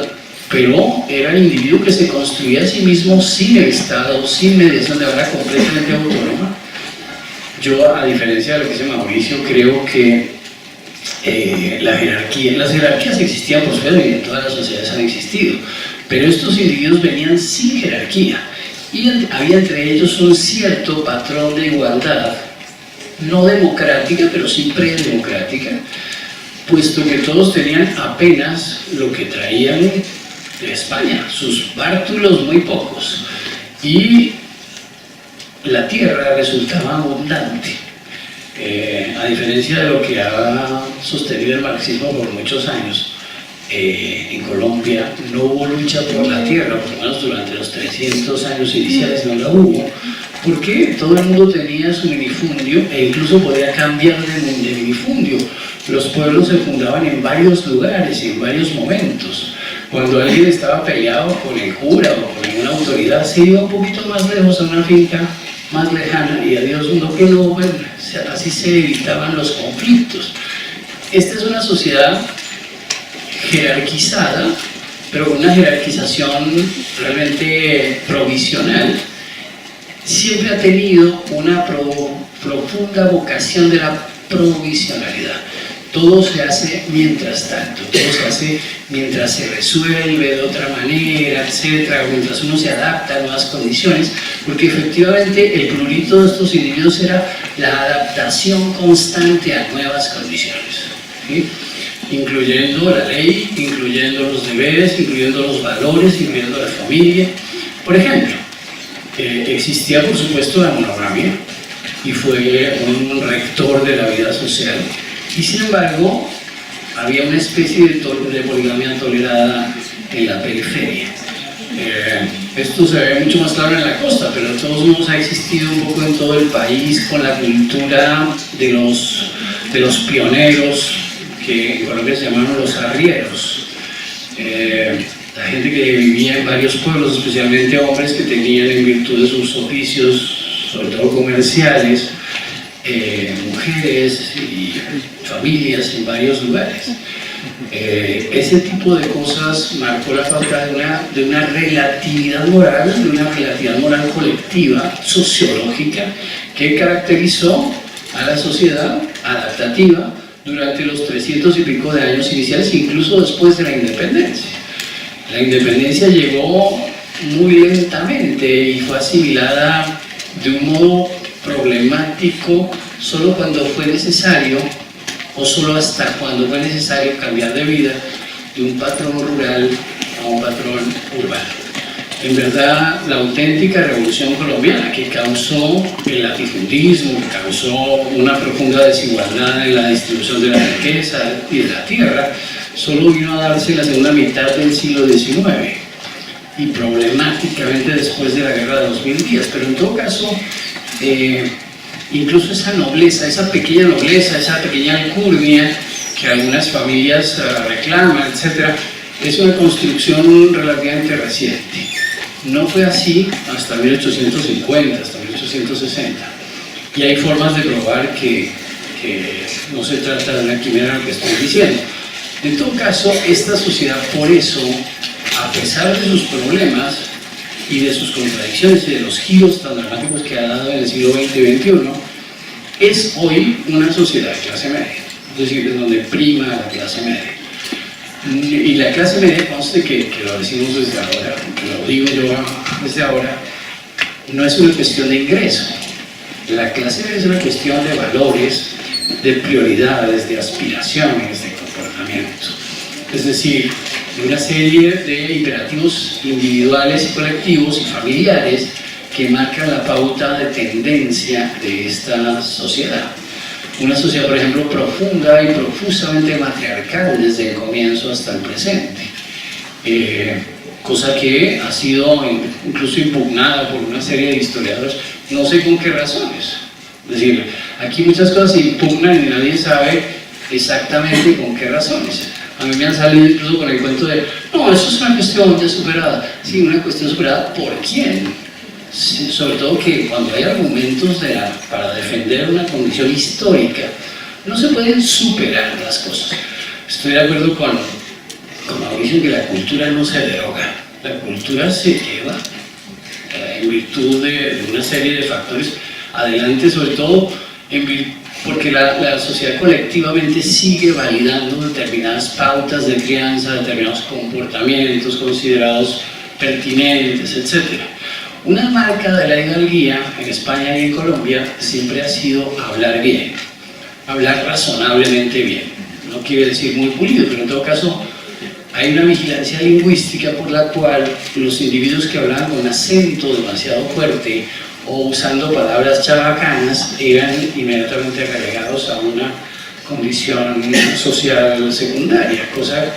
pero era el individuo que se construía a sí mismo sin el Estado, sin mediación, de manera completamente autónoma. Yo, a diferencia de lo que dice Mauricio, creo que las jerarquías existían, por supuesto, y en todas las sociedades han existido, pero estos individuos venían sin jerarquía, y había entre ellos un cierto patrón de igualdad, no democrática, pero sí predemocrática, puesto que todos tenían apenas lo que traían de España, sus bártulos muy pocos, y la tierra resultaba abundante. A diferencia de lo que ha sostenido el marxismo por muchos años, en Colombia no hubo lucha por la tierra, por lo menos durante los 300 años iniciales no la hubo, porque todo el mundo tenía su minifundio e incluso podía cambiar de minifundio. Los pueblos se fundaban en varios lugares y en varios momentos. Cuando alguien estaba peleado con el cura o con alguna autoridad, se iba un poquito más lejos a una finca más lejana y adiós, uno que no, bueno, así se evitaban los conflictos. Esta es una sociedad jerarquizada, pero con una jerarquización realmente provisional. Siempre ha tenido una profunda vocación de la provisionalidad. Todo se hace mientras tanto, todo se hace mientras se resuelve de otra manera, etcétera, mientras uno se adapta a nuevas condiciones, porque efectivamente el prurito de estos individuos era la adaptación constante a nuevas condiciones, ¿sí? Incluyendo la ley, incluyendo los deberes, incluyendo los valores, incluyendo la familia. Por ejemplo, existía por supuesto la monogamia y fue un rector de la vida social. Y sin embargo, había una especie de poligamia tolerada en la periferia. Esto se ve mucho más claro en la costa, pero de todos modos ha existido un poco en todo el país con la cultura de los pioneros, que en Colombia se llamaron los arrieros. La gente que vivía en varios pueblos, especialmente hombres que tenían en virtud de sus oficios, sobre todo comerciales, mujeres y familias en varios lugares. Ese tipo de cosas marcó la falta de una relatividad moral, colectiva, sociológica, que caracterizó a la sociedad adaptativa durante los 300 y pico de años iniciales, incluso después de la independencia. La independencia llegó muy lentamente y fue asimilada de un modo problemático solo cuando fue necesario, o solo hasta cuando fue necesario cambiar de vida de un patrón rural a un patrón urbano. En verdad, la auténtica revolución colombiana, que causó el latifundismo, que causó una profunda desigualdad en la distribución de la riqueza y de la tierra, solo vino a darse en la segunda mitad del siglo XIX y problemáticamente después de la guerra de los 1000 días. Pero en todo caso, incluso esa nobleza, esa pequeña alcurnia que algunas familias reclaman, etc., es una construcción relativamente reciente. No fue así hasta 1850, hasta 1860. Y hay formas de probar que no se trata de una quimera lo que estoy diciendo. En todo caso, esta sociedad, por eso, a pesar de sus problemas y de sus contradicciones y de los giros tan dramáticos que ha dado en el siglo XX y XXI, es hoy una sociedad de clase media, es decir, es donde prima la clase media. Y la clase media, conste que lo decimos desde ahora, que lo digo yo desde ahora, no es una cuestión de ingreso, La clase media es una cuestión de valores, de prioridades, de aspiraciones, de comportamiento. Es decir, una serie de imperativos individuales y colectivos y familiares que marcan la pauta de tendencia de esta sociedad. Una sociedad, por ejemplo, profunda y profusamente matriarcal desde el comienzo hasta el presente. Cosa que ha sido incluso impugnada por una serie de historiadores, no sé con qué razones. Es decir, aquí muchas cosas se impugnan y nadie sabe exactamente con qué razones. A mí me han salido incluso con el cuento de, no, eso es una cuestión ya superada. Sí, una cuestión superada, ¿por quién? Sí, sobre todo que cuando hay argumentos para defender una condición histórica, no se pueden superar las cosas. Estoy de acuerdo con Mauricio en que la cultura no se deroga, la cultura se lleva en virtud de una serie de factores adelante, sobre todo porque la sociedad colectivamente sigue validando determinadas pautas de crianza, determinados comportamientos considerados pertinentes, etc. Una marca de la hidalguía en España y en Colombia siempre ha sido hablar bien, hablar razonablemente bien. No quiere decir muy pulido, pero en todo caso hay una vigilancia lingüística por la cual los individuos que hablaban con acento demasiado fuerte o usando palabras chabacanas eran inmediatamente relegados a una condición social secundaria, cosa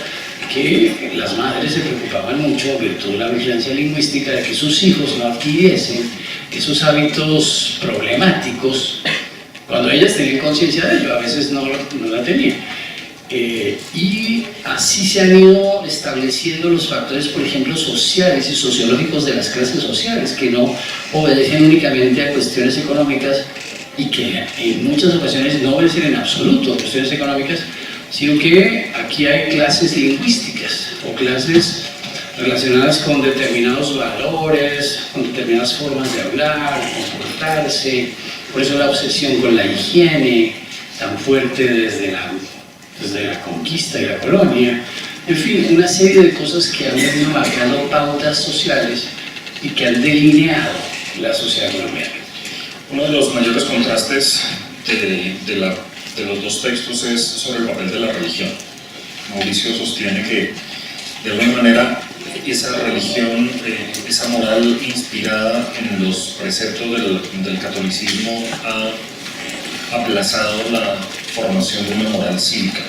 que las madres se preocupaban mucho en virtud de la vigilancia lingüística de que sus hijos no adquiriesen esos hábitos problemáticos cuando ellas tenían conciencia de ello, a veces no la tenían. Y así se han ido estableciendo los factores, por ejemplo, sociales y sociológicos de las clases sociales, que no obedecen únicamente a cuestiones económicas y que en muchas ocasiones no obedecen en absoluto a cuestiones económicas, sino que aquí hay clases lingüísticas o clases relacionadas con determinados valores, con determinadas formas de hablar, comportarse. Por eso la obsesión con la higiene tan fuerte desde la conquista y la colonia. En fin, una serie de cosas que han venido marcando pautas sociales y que han delineado la sociedad colombiana. Uno de los mayores contrastes de los dos textos es sobre el papel de la religión. Mauricio sostiene que, de alguna manera, esa religión, esa moral inspirada en los preceptos del catolicismo ha aplazado la formación de una moral cívica.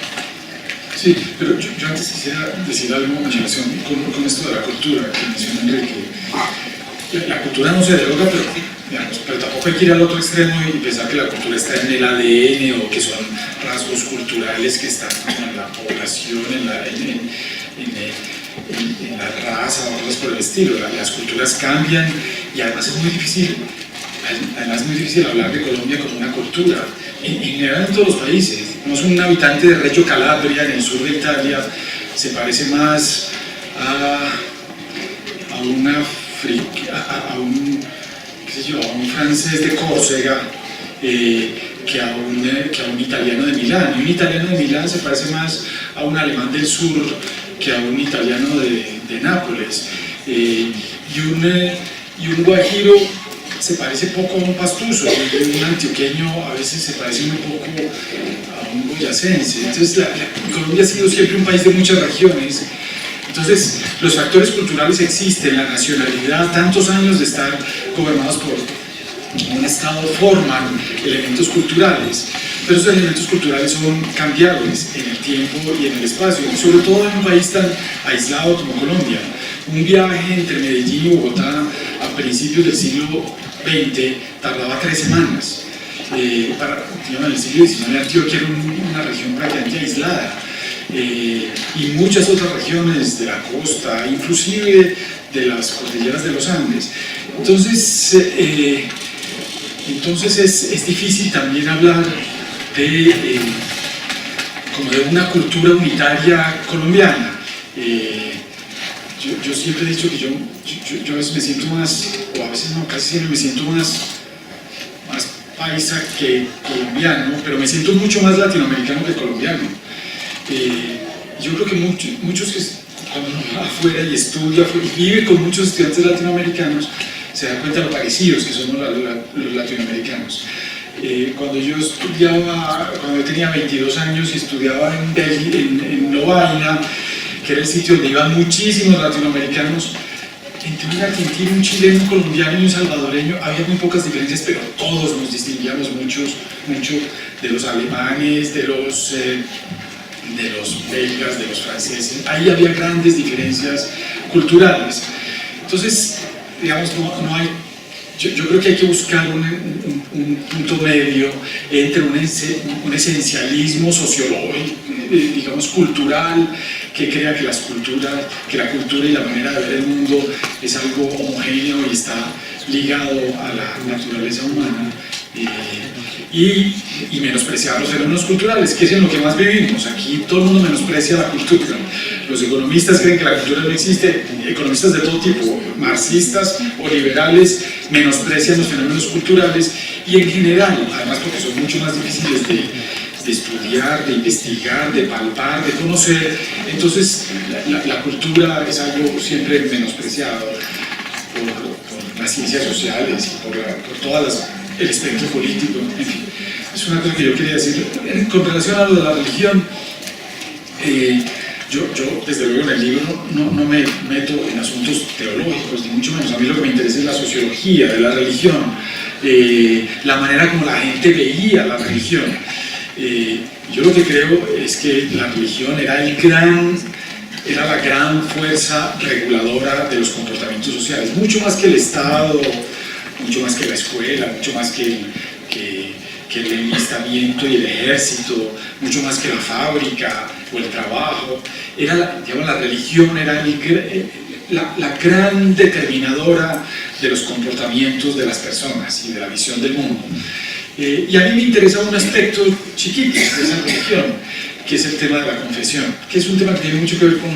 Sí, pero yo antes quisiera decir algo en relación con esto de la cultura que menciona Enrique. La cultura no se deroga, pero tampoco hay que ir al otro extremo y pensar que la cultura está en el ADN o que son rasgos culturales que están en la población, en la raza o cosas por el estilo. Las culturas cambian y además es muy difícil hablar de Colombia como una cultura. En general en todos los países. Un habitante de Reggio Calabria, en el sur de Italia, se parece más a un francés de Córcega que a un italiano de Milán. Y un italiano de Milán se parece más a un alemán del sur que a un italiano de Nápoles. Y un guajiro se parece poco a un pastuso, y un antioqueño a veces se parece muy poco a un boyacense. Entonces Colombia ha sido siempre un país de muchas regiones. Entonces los factores culturales existen, la nacionalidad, tantos años de estar gobernados por un Estado forman elementos culturales, pero esos elementos culturales son cambiables en el tiempo y en el espacio, y sobre todo en un país tan aislado como Colombia. Un viaje entre Medellín y Bogotá a principios del siglo XX tardaba 3 semanas. En el siglo XIX Antioquia era una región prácticamente aislada, y muchas otras regiones de la costa, inclusive de las cordilleras de los Andes. Entonces es difícil también hablar como de una cultura unitaria colombiana. Yo siempre he dicho que yo a veces me siento más, o a veces no, casi siempre me siento más paisa que colombiano, pero me siento mucho más latinoamericano que colombiano. Yo creo que muchos que cuando uno va afuera y estudia y vive con muchos estudiantes latinoamericanos, se da cuenta de lo parecidos que somos los latinoamericanos. Cuando yo tenía 22 años y estudiaba en Lovaina, que era el sitio donde iban muchísimos latinoamericanos, entre un argentino, un chileno, un colombiano y un salvadoreño había muy pocas diferencias, pero todos nos distinguíamos mucho de los alemanes, de los belgas, de los franceses. Ahí había grandes diferencias culturales. Entonces, digamos, no hay... Yo creo que hay que buscar un punto medio entre un esencialismo sociológico, digamos cultural, que crea que la cultura y la manera de ver el mundo es algo homogéneo y está ligado a la naturaleza humana, y menospreciar los fenómenos culturales, que es en lo que más vivimos. Aquí todo el mundo menosprecia la cultura. Los economistas creen que la cultura no existe, economistas de todo tipo, marxistas o liberales, menosprecian los fenómenos culturales, y en general, además porque son mucho más difíciles de estudiar, de investigar, de palpar, de conocer. Entonces la cultura es algo siempre menospreciado por las ciencias sociales y por todas el espectro político, en fin. Es una cosa que yo quería decir. Con relación a lo de la religión, yo desde luego en el libro no me meto en asuntos teológicos, ni mucho menos. A mí lo que me interesa es la sociología de la religión, la manera como la gente veía la religión. Yo lo que creo es que la religión era la gran fuerza reguladora de los comportamientos sociales, mucho más que el Estado, mucho más que la escuela, mucho más que el enlistamiento y el ejército, mucho más que la fábrica o el trabajo. La religión era la gran determinadora de los comportamientos de las personas y de la visión del mundo. Y a mí me interesa un aspecto chiquito de esa religión, que es el tema de la confesión, que es un tema que tiene mucho que ver con,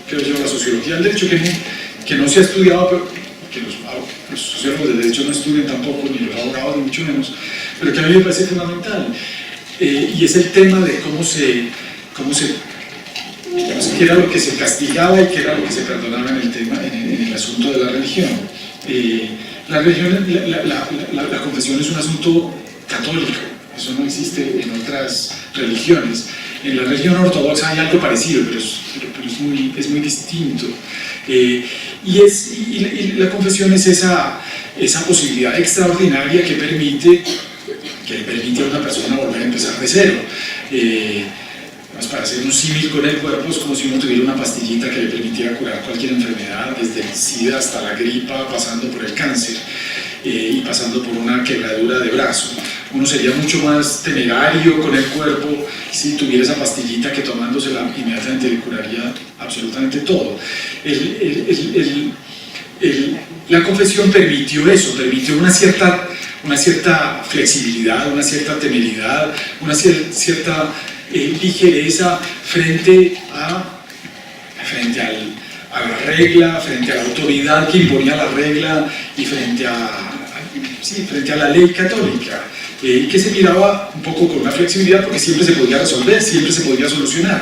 creo yo, la sociología del derecho, que no se ha estudiado, pero que los sociólogos del derecho no estudian tampoco, ni los abogados, ni mucho menos, pero que a mí me parece fundamental. Y es el tema de cómo se qué era lo que se castigaba y qué era lo que se perdonaba en el asunto de la religión. La confesión es un asunto católico, eso no existe en otras religiones. En la religión ortodoxa hay algo parecido, pero es muy distinto. Y la confesión es esa posibilidad extraordinaria que le permite a una persona volver a empezar de cero. Para hacer un símil con el cuerpo, es como si uno tuviera una pastillita que le permitiera curar cualquier enfermedad, desde el SIDA hasta la gripa, pasando por el cáncer y pasando por una quebradura de brazo. Uno sería mucho más temerario con el cuerpo si tuviera esa pastillita que tomándosela inmediatamente le curaría absolutamente todo. La confesión permitió eso, permitió una cierta flexibilidad, una cierta temeridad, una cierta ligereza frente a la regla, frente a la autoridad que imponía la regla y frente a la ley católica, que se miraba un poco con una flexibilidad porque siempre se podía resolver, siempre se podía solucionar.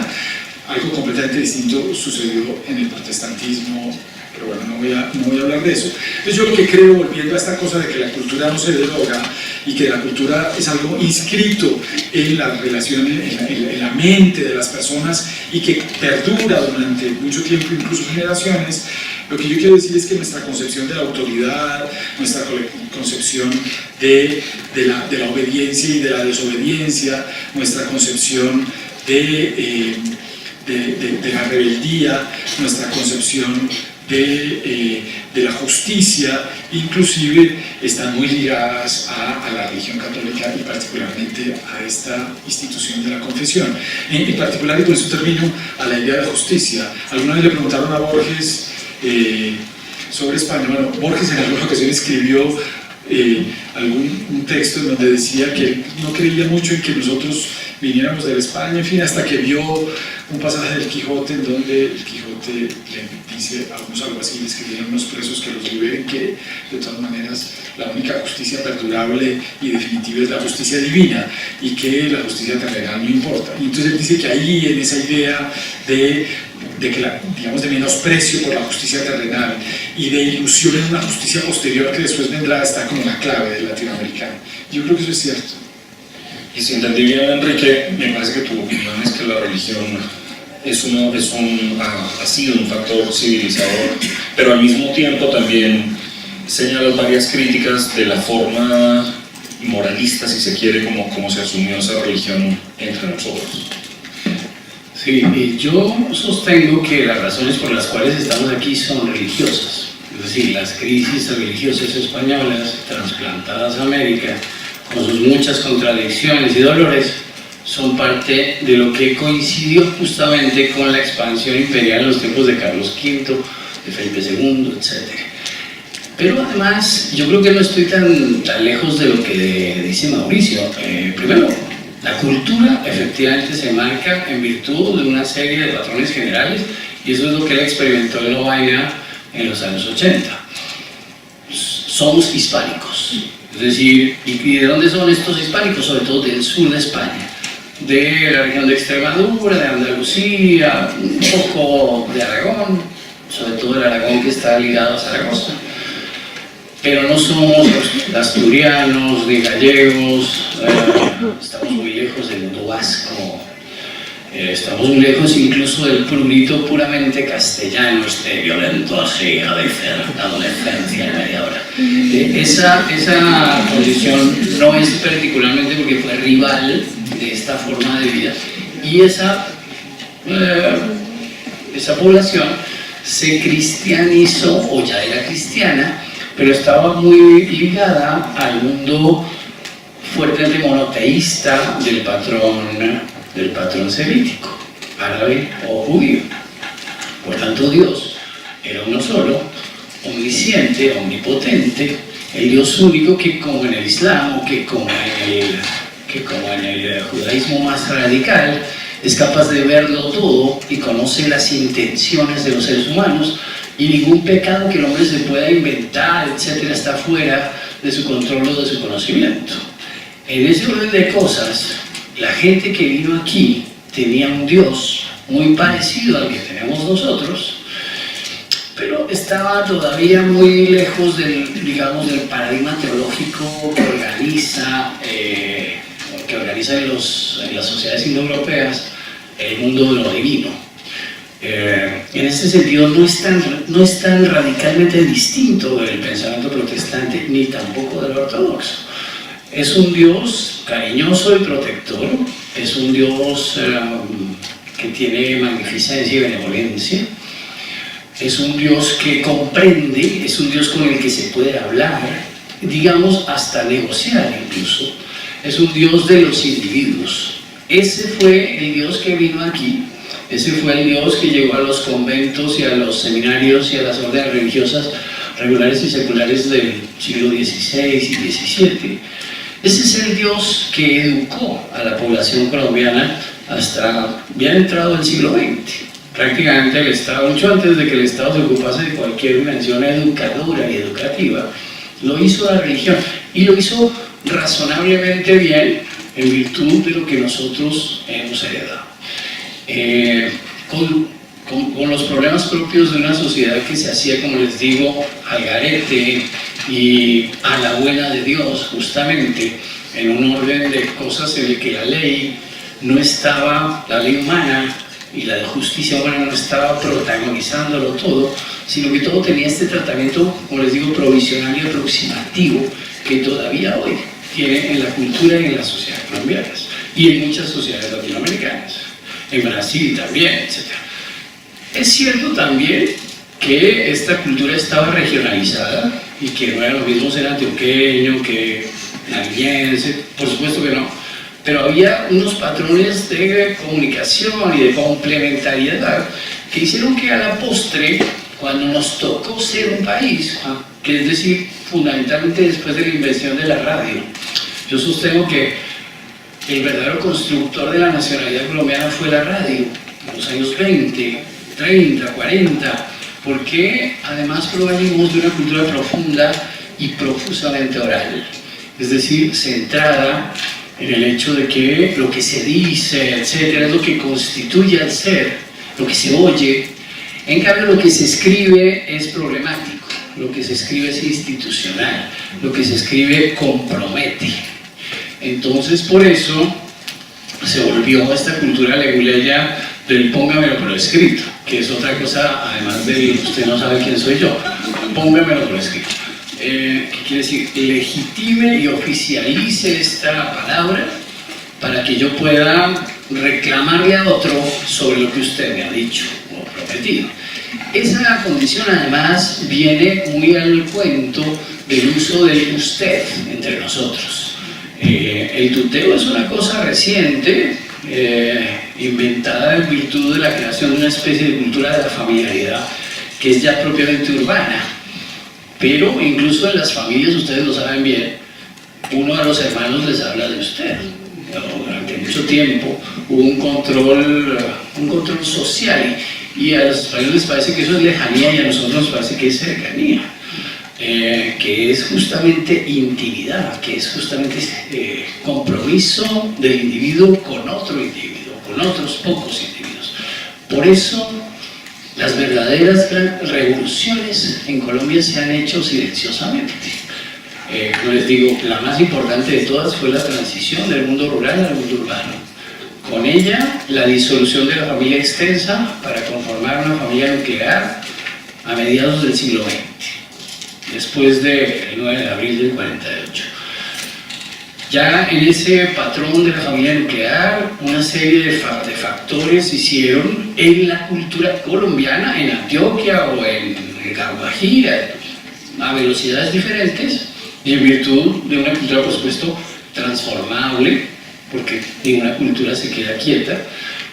Algo completamente distinto sucedió en el protestantismo, pero bueno, no voy a hablar de eso. Entonces yo lo que creo, volviendo a esta cosa de que la cultura no se deroga y que la cultura es algo inscrito en la relación, en la mente de las personas y que perdura durante mucho tiempo, incluso generaciones, lo que yo quiero decir es que nuestra concepción de la autoridad, nuestra concepción de la obediencia y de la desobediencia, nuestra concepción de la rebeldía, nuestra concepción de la justicia, inclusive están muy ligadas a la religión católica y particularmente a esta institución de la confesión. En particular, y con eso termino, a la idea de justicia. Alguna vez le preguntaron a Borges sobre España. Bueno, Borges en alguna ocasión escribió un texto en donde decía que él no creía mucho en que nosotros viniéramos de España, en fin, hasta que vio un pasaje del Quijote en donde el Quijote le dice a unos alguaciles que tienen unos presos que los liberen, que de todas maneras la única justicia perdurable y definitiva es la justicia divina y que la justicia terrenal no importa. Y entonces él dice que ahí, en esa idea de digamos, de menosprecio por la justicia terrenal y de ilusión en una justicia posterior que después vendrá, está como la clave del latinoamericano. Yo creo que eso es cierto. Y si entendí bien, Enrique, me parece que tu opinión es que la religión ha sido un factor civilizador, pero al mismo tiempo también señalas varias críticas de la forma moralista, si se quiere, como se asumió esa religión entre nosotros. Sí, y yo sostengo que las razones por las cuales estamos aquí son religiosas. Es decir, las crisis religiosas españolas trasplantadas a América, con sus muchas contradicciones y dolores, son parte de lo que coincidió justamente con la expansión imperial en los tiempos de Carlos V, de Felipe II, etc. Pero además, yo creo que no estoy tan lejos de lo que dice Mauricio. Primero, la cultura efectivamente se marca en virtud de una serie de patrones generales, y eso es lo que él experimentó en Lovaina en los años 80. Somos hispánicos, es decir, ¿y de dónde son estos hispánicos? Sobre todo del sur de España, de la región de Extremadura, de Andalucía, un poco de Aragón, sobre todo el Aragón que está ligado a Zaragoza. Pero no somos asturianos ni gallegos, estamos muy lejos del mundo vasco, estamos muy lejos incluso del prurito puramente castellano, este violento así, a decir, la adolescencia en media hora. Esa condición no es particularmente porque fue rival de esta forma de vida, y esa población se cristianizó, o ya era cristiana, pero estaba muy ligada al mundo fuertemente monoteísta del patrón semítico, árabe o judío. Por tanto, Dios era uno solo, omnisciente, omnipotente, el Dios único, que como en el Islam o que como en el judaísmo más radical, es capaz de verlo todo y conoce las intenciones de los seres humanos, y ningún pecado que el hombre se pueda inventar, etcétera, está fuera de su control o de su conocimiento. En ese orden de cosas, la gente que vino aquí tenía un Dios muy parecido al que tenemos nosotros, pero estaba todavía muy lejos del paradigma teológico que organiza en las sociedades indoeuropeas el mundo de lo divino. En ese sentido no es tan radicalmente distinto del pensamiento protestante ni tampoco del ortodoxo. Es un Dios cariñoso y protector, es un Dios que tiene magnificencia y benevolencia, es un Dios que comprende, es un Dios con el que se puede hablar, digamos hasta negociar incluso, es un Dios de los individuos. Ese fue el Dios que vino aquí. Ese fue el Dios que llegó a los conventos y a los seminarios y a las órdenes religiosas regulares y seculares del siglo XVI y XVII. Ese es el Dios que educó a la población colombiana hasta bien entrado el siglo XX. Prácticamente el Estado, mucho antes de que el Estado se ocupase de cualquier dimensión educadora y educativa, lo hizo la religión, y lo hizo razonablemente bien en virtud de lo que nosotros hemos heredado. Con los problemas propios de una sociedad que se hacía, como les digo, al garete y a la buena de Dios, justamente en un orden de cosas en el que la ley humana y la de justicia humana no estaba protagonizándolo todo, sino que todo tenía este tratamiento, como les digo, provisional y aproximativo que todavía hoy tiene en la cultura y en las sociedades colombianas y en muchas sociedades latinoamericanas, en Brasil también, etc. Es cierto también que esta cultura estaba regionalizada y que no era lo mismo ser antioqueño que nariñense, por supuesto que no, pero había unos patrones de comunicación y de complementariedad que hicieron que a la postre, cuando nos tocó ser un país, que es decir, fundamentalmente después de la invención de la radio, yo sostengo que el verdadero constructor de la nacionalidad colombiana fue la radio, en los años 20, 30, 40, porque además provenimos de una cultura profunda y profusamente oral, es decir, centrada en el hecho de que lo que se dice, etcétera, es lo que constituye al ser, lo que se oye. En cambio, lo que se escribe es problemático, lo que se escribe es institucional, lo que se escribe compromete. Entonces, por eso se volvió esta cultura leguleya del póngamelo por escrito, que es otra cosa, además de usted no sabe quién soy yo, póngamelo por escrito. ¿Qué quiere decir? Legitime y oficialice esta palabra para que yo pueda reclamarle a otro sobre lo que usted me ha dicho o prometido. Esa condición además viene muy al cuento del uso del usted entre nosotros. El tuteo es una cosa reciente, inventada en virtud de la creación de una especie de cultura de la familiaridad que es ya propiamente urbana. Pero incluso en las familias, ustedes lo saben bien, uno de los hermanos les habla de usted. Durante mucho tiempo hubo un control social y a los españoles les parece que eso es lejanía y a nosotros nos parece que es cercanía, que es justamente intimidad, que es justamente compromiso del individuo con otro individuo, con otros pocos individuos. Por eso las verdaderas revoluciones en Colombia se han hecho silenciosamente. Como les digo, la más importante de todas fue la transición del mundo rural al mundo urbano. Con ella, la disolución de la familia extensa para conformar una familia nuclear a mediados del siglo XX, después del 9 de abril del 48. Ya en ese patrón de la familia nuclear, una serie de factores hicieron en la cultura colombiana, en Antioquia o en Guajira, a velocidades diferentes, y en virtud de una cultura, por supuesto, transformable, porque ninguna cultura se queda quieta,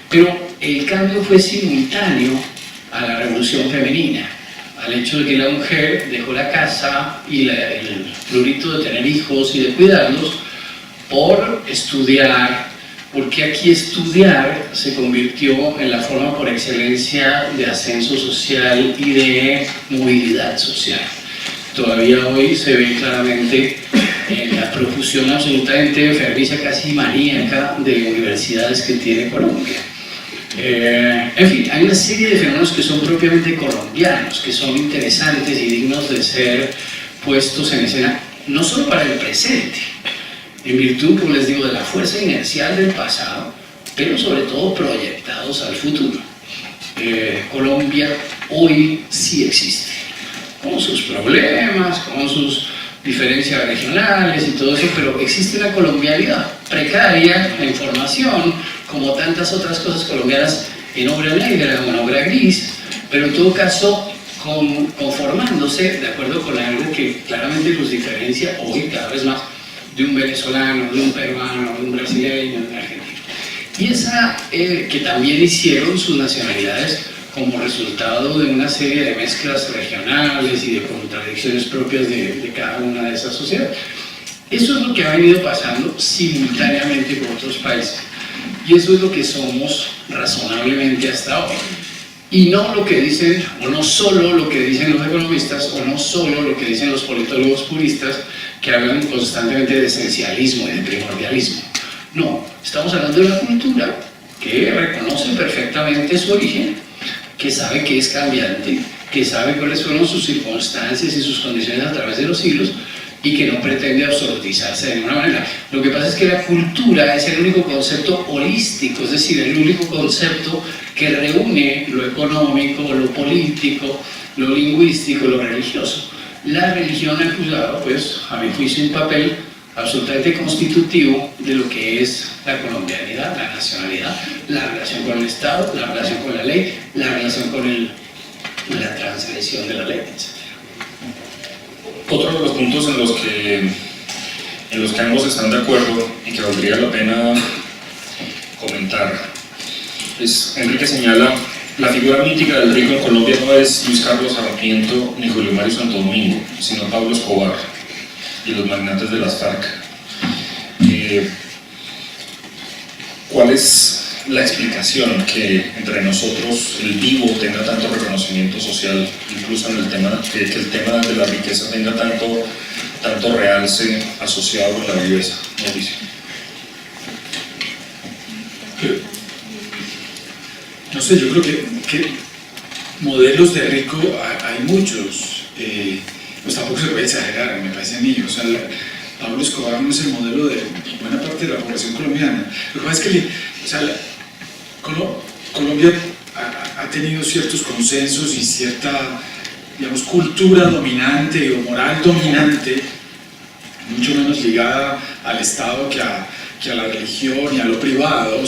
pero el cambio fue simultáneo a la revolución femenina, al hecho de que la mujer dejó la casa y el prurito de tener hijos y de cuidarlos por estudiar, porque aquí estudiar se convirtió en la forma por excelencia de ascenso social y de movilidad social. Todavía hoy se ve claramente la profusión absolutamente enfermiza, casi maníaca de universidades que tiene Colombia. En fin, hay una serie de fenómenos que son propiamente colombianos, que son interesantes y dignos de ser puestos en escena, no solo para el presente, en virtud, como les digo, de la fuerza inercial del pasado, pero sobre todo proyectados al futuro. Colombia hoy sí existe, con sus problemas, con sus diferencias regionales y todo eso, pero existe una colombianidad precaria en formación, como tantas otras cosas colombianas en obra negra o en obra gris, pero en todo caso conformándose de acuerdo con algo que claramente los diferencia hoy cada vez más de un venezolano, de un peruano, de un brasileño, de un argentino. Y esa que también hicieron sus nacionalidades como resultado de una serie de mezclas regionales y de contradicciones propias de cada una de esas sociedades. Eso es lo que ha venido pasando simultáneamente con otros países. Y eso es lo que somos razonablemente hasta hoy. Y no lo que dicen, o no solo lo que dicen los economistas, o no solo lo que dicen los politólogos puristas, que hablan constantemente de esencialismo y de primordialismo. No, estamos hablando de una cultura que reconoce perfectamente su origen, que sabe que es cambiante, que sabe cuáles fueron sus circunstancias y sus condiciones a través de los siglos, y que no pretende absolutizarse de ninguna manera. Lo que pasa es que la cultura es el único concepto holístico, es decir, el único concepto que reúne lo económico, lo político, lo lingüístico, lo religioso. La religión ha jugado, pues, a mi juicio, un papel absolutamente constitutivo de lo que es la colombianidad, la nacionalidad, la relación con el Estado, la relación con la ley, la relación con la transgresión de la ley, etc. Otro de los puntos en los que ambos están de acuerdo y que valdría la pena comentar es, Enrique señala, la figura mítica del rico en Colombia no es Luis Carlos Sarmiento ni Julio Mario Santo Domingo, sino Pablo Escobar y los magnates de las FARC. ¿Cuál es la explicación que entre nosotros el vivo tenga tanto reconocimiento social, incluso en el tema, que el tema de la riqueza tenga tanto realce asociado con la viveza? Mauricio. no sé, yo creo que modelos de rico hay muchos, pues tampoco se puede exagerar, me parece a mí. O sea, Pablo Escobar no es el modelo de buena parte de la población colombiana. Lo que pasa es que Colombia ha tenido ciertos consensos y cierta, digamos, cultura dominante o moral dominante, mucho menos ligada al Estado que a la religión y a lo privado.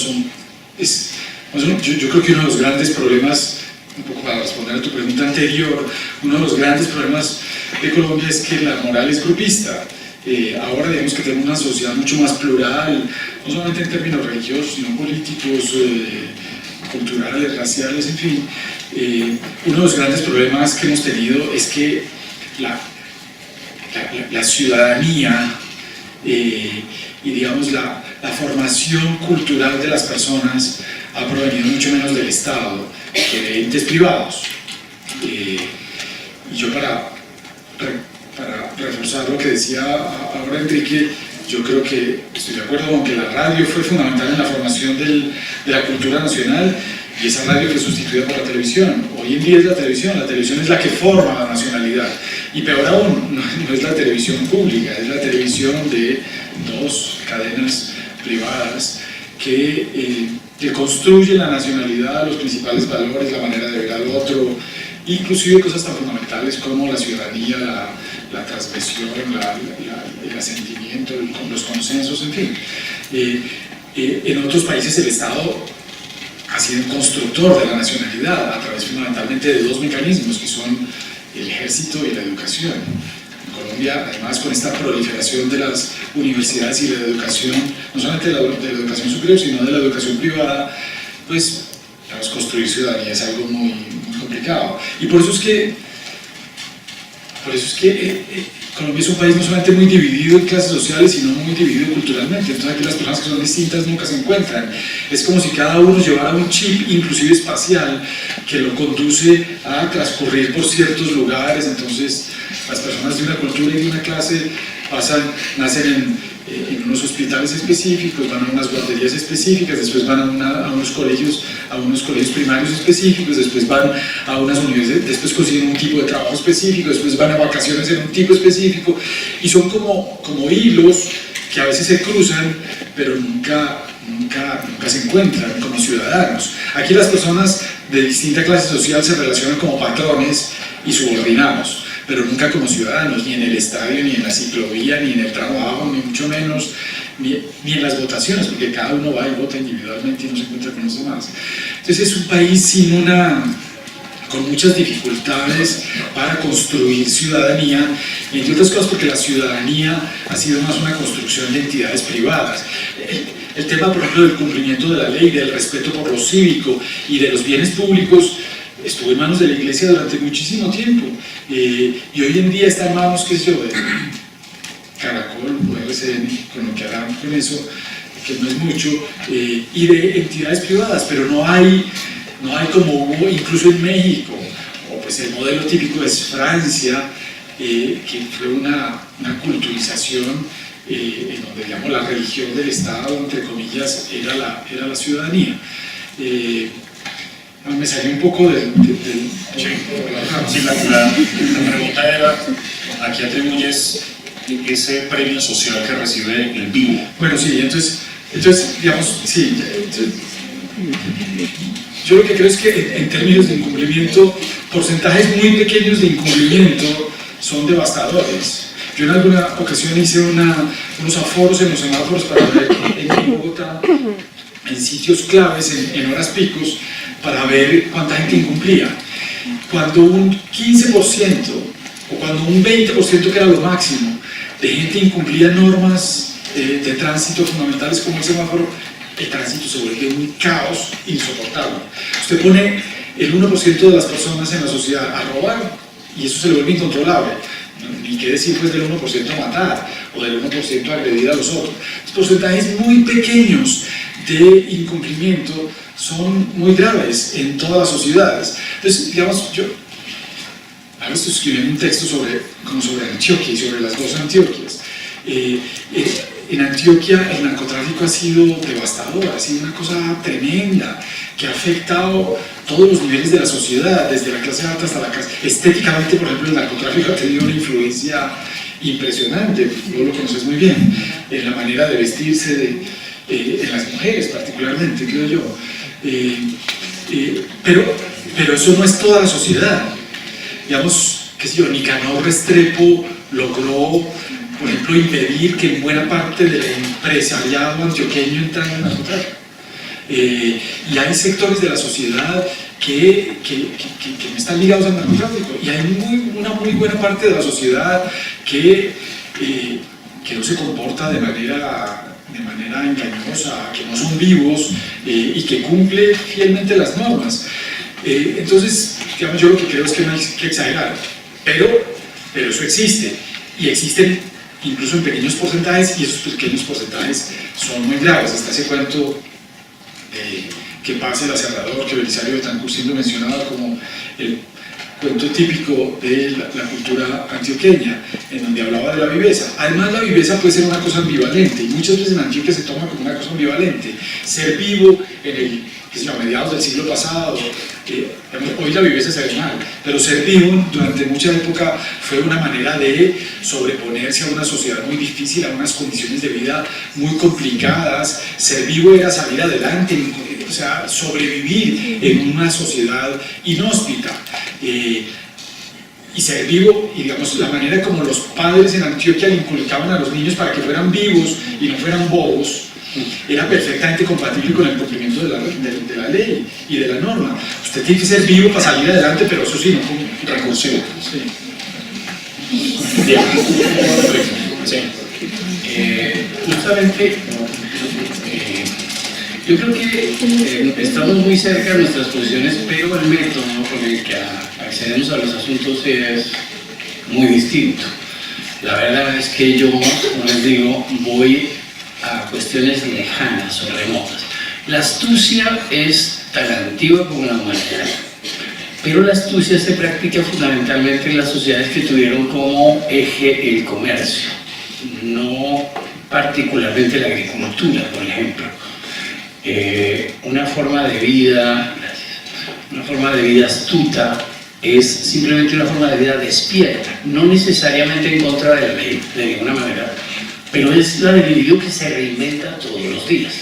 Yo creo que uno de los grandes problemas, un poco para responder a tu pregunta anterior, uno de los grandes problemas de Colombia es que la moral es grupista. Ahora digamos que tenemos una sociedad mucho más plural, no solamente en términos religiosos, sino políticos, culturales, raciales, en fin. Uno de los grandes problemas que hemos tenido es que la ciudadanía y digamos la formación cultural de las personas ha provenido mucho menos del Estado que de entes privados. Y yo para reforzar lo que decía ahora Enrique, yo creo que estoy de acuerdo con que la radio fue fundamental en la formación de la cultura nacional, y esa radio fue sustituida por la televisión. Hoy en día es la televisión es la que forma la nacionalidad, y peor aún, no es la televisión pública, es la televisión de dos cadenas privadas que construyen la nacionalidad, los principales valores, la manera de ver al otro, inclusive cosas tan fundamentales como la ciudadanía, la transgresión, el asentimiento, los consensos, en fin. En otros países el Estado ha sido un constructor de la nacionalidad a través fundamentalmente de dos mecanismos, que son el ejército y la educación. En Colombia, además, con esta proliferación de las universidades y de la educación, no solamente de la educación superior, sino de la educación privada, pues construir ciudadanía es algo muy complicado. Y por eso es que Colombia es un país no solamente muy dividido en clases sociales, sino muy dividido culturalmente. Entonces aquí las personas que son distintas nunca se encuentran. Es como si cada uno llevara un chip, inclusive espacial, que lo conduce a transcurrir por ciertos lugares. Entonces las personas de una cultura y de una clase nacen en unos hospitales específicos, van a unas guarderías específicas, después van a unos colegios primarios específicos, después van a unas universidades, después consiguen un tipo de trabajo específico, después van a vacaciones en un tipo específico, y son como hilos que a veces se cruzan, pero nunca se encuentran como ciudadanos. Aquí las personas de distinta clase social se relacionan como patrones y subordinados, pero nunca como ciudadanos, ni en el estadio, ni en la ciclovía, ni en el trabajo, ni mucho menos, ni en las votaciones, porque cada uno va y vota individualmente y no se encuentra con los demás. Entonces es un país con muchas dificultades para construir ciudadanía, y entre otras cosas porque la ciudadanía ha sido más una construcción de entidades privadas. El tema, por ejemplo, del cumplimiento de la ley, del respeto por lo cívico y de los bienes públicos, estuvo en manos de la Iglesia durante muchísimo tiempo, y hoy en día está en manos, qué sé yo, de Caracol o RCN, con lo que harán con eso, que no es mucho, y de entidades privadas, pero no hay como hubo incluso en México, o pues el modelo típico es Francia, que fue una culturización en donde, digamos, la religión del Estado, entre comillas, era la ciudadanía. Me salió un poco del Sí, la pregunta era, ¿a qué atribuyes ese premio social que recibe el Vivo? Bueno, sí, entonces digamos, sí, yo lo que creo es que en términos de incumplimiento, porcentajes muy pequeños de incumplimiento son devastadores. Yo en alguna ocasión hice unos aforos en los semáforos para ver en Bogotá, en sitios claves, en horas picos, para ver cuánta gente incumplía. Cuando un 15% o cuando un 20%, que era lo máximo, de gente incumplía normas de tránsito fundamentales como el semáforo, el tránsito se vuelve un caos insoportable. Usted pone el 1% de las personas en la sociedad a robar y eso se le vuelve incontrolable. Ni qué decir pues del 1% a matar o del 1% a agredir a los otros. Los porcentajes muy pequeños de incumplimiento son muy graves en todas las sociedades. Entonces, digamos, yo ahora estoy escribiendo un texto sobre Antioquia y sobre las dos Antioquias. en Antioquia el narcotráfico ha sido devastador, ha sido una cosa tremenda, que ha afectado todos los niveles de la sociedad, desde la clase alta hasta la clase. Estéticamente, por ejemplo, el narcotráfico ha tenido una influencia impresionante, vos lo conoces muy bien, en la manera de vestirse, en las mujeres particularmente, creo yo. Pero eso no es toda la sociedad. Digamos, qué sé yo, Nicanor Restrepo logró, por ejemplo, impedir que en buena parte del empresariado antioqueño entrara en el narcotráfico. Y hay sectores de la sociedad que no están ligados al narcotráfico, y hay una muy buena parte de la sociedad que no se comporta de manera engañosa, que no son vivos y que cumple fielmente las normas. Entonces, digamos, yo lo que creo es que no hay que exagerar, pero eso existe, y existen incluso en pequeños porcentajes, y esos pequeños porcentajes son muy graves. Hasta ese cuento que pase el aserrador, que Belisario Betancur siempre mencionaba como el cuento típico de la cultura antioqueña, en donde hablaba de la viveza. Además, la viveza puede ser una cosa ambivalente, y muchas veces en Antioquia se toma como una cosa ambivalente. Ser vivo a mediados del siglo pasado, hoy la viveza se ve mal, pero ser vivo durante mucha época fue una manera de sobreponerse a una sociedad muy difícil, a unas condiciones de vida muy complicadas. Ser vivo era salir adelante, o sea, sobrevivir en una sociedad inhóspita. Y ser vivo, y digamos, la manera como los padres en Antioquia le inculcaban a los niños para que fueran vivos y no fueran bobos, era perfectamente compatible con el cumplimiento de la ley y de la norma. Usted tiene que ser vivo para salir adelante, pero eso sí, no con recursos. Bien. Sí. Justamente, yo creo que estamos muy cerca de nuestras posiciones, pero el método con el que accedemos a los asuntos es muy distinto. La verdad es que yo, como les digo, voy a cuestiones lejanas o remotas. La astucia es tan antigua como la humanidad, pero la astucia se practica fundamentalmente en las sociedades que tuvieron como eje el comercio, no particularmente la agricultura, por ejemplo. Una forma de vida astuta es simplemente una forma de vida despierta, no necesariamente en contra de la ley, de ninguna manera, pero es la del individuo que se reinventa todos los días.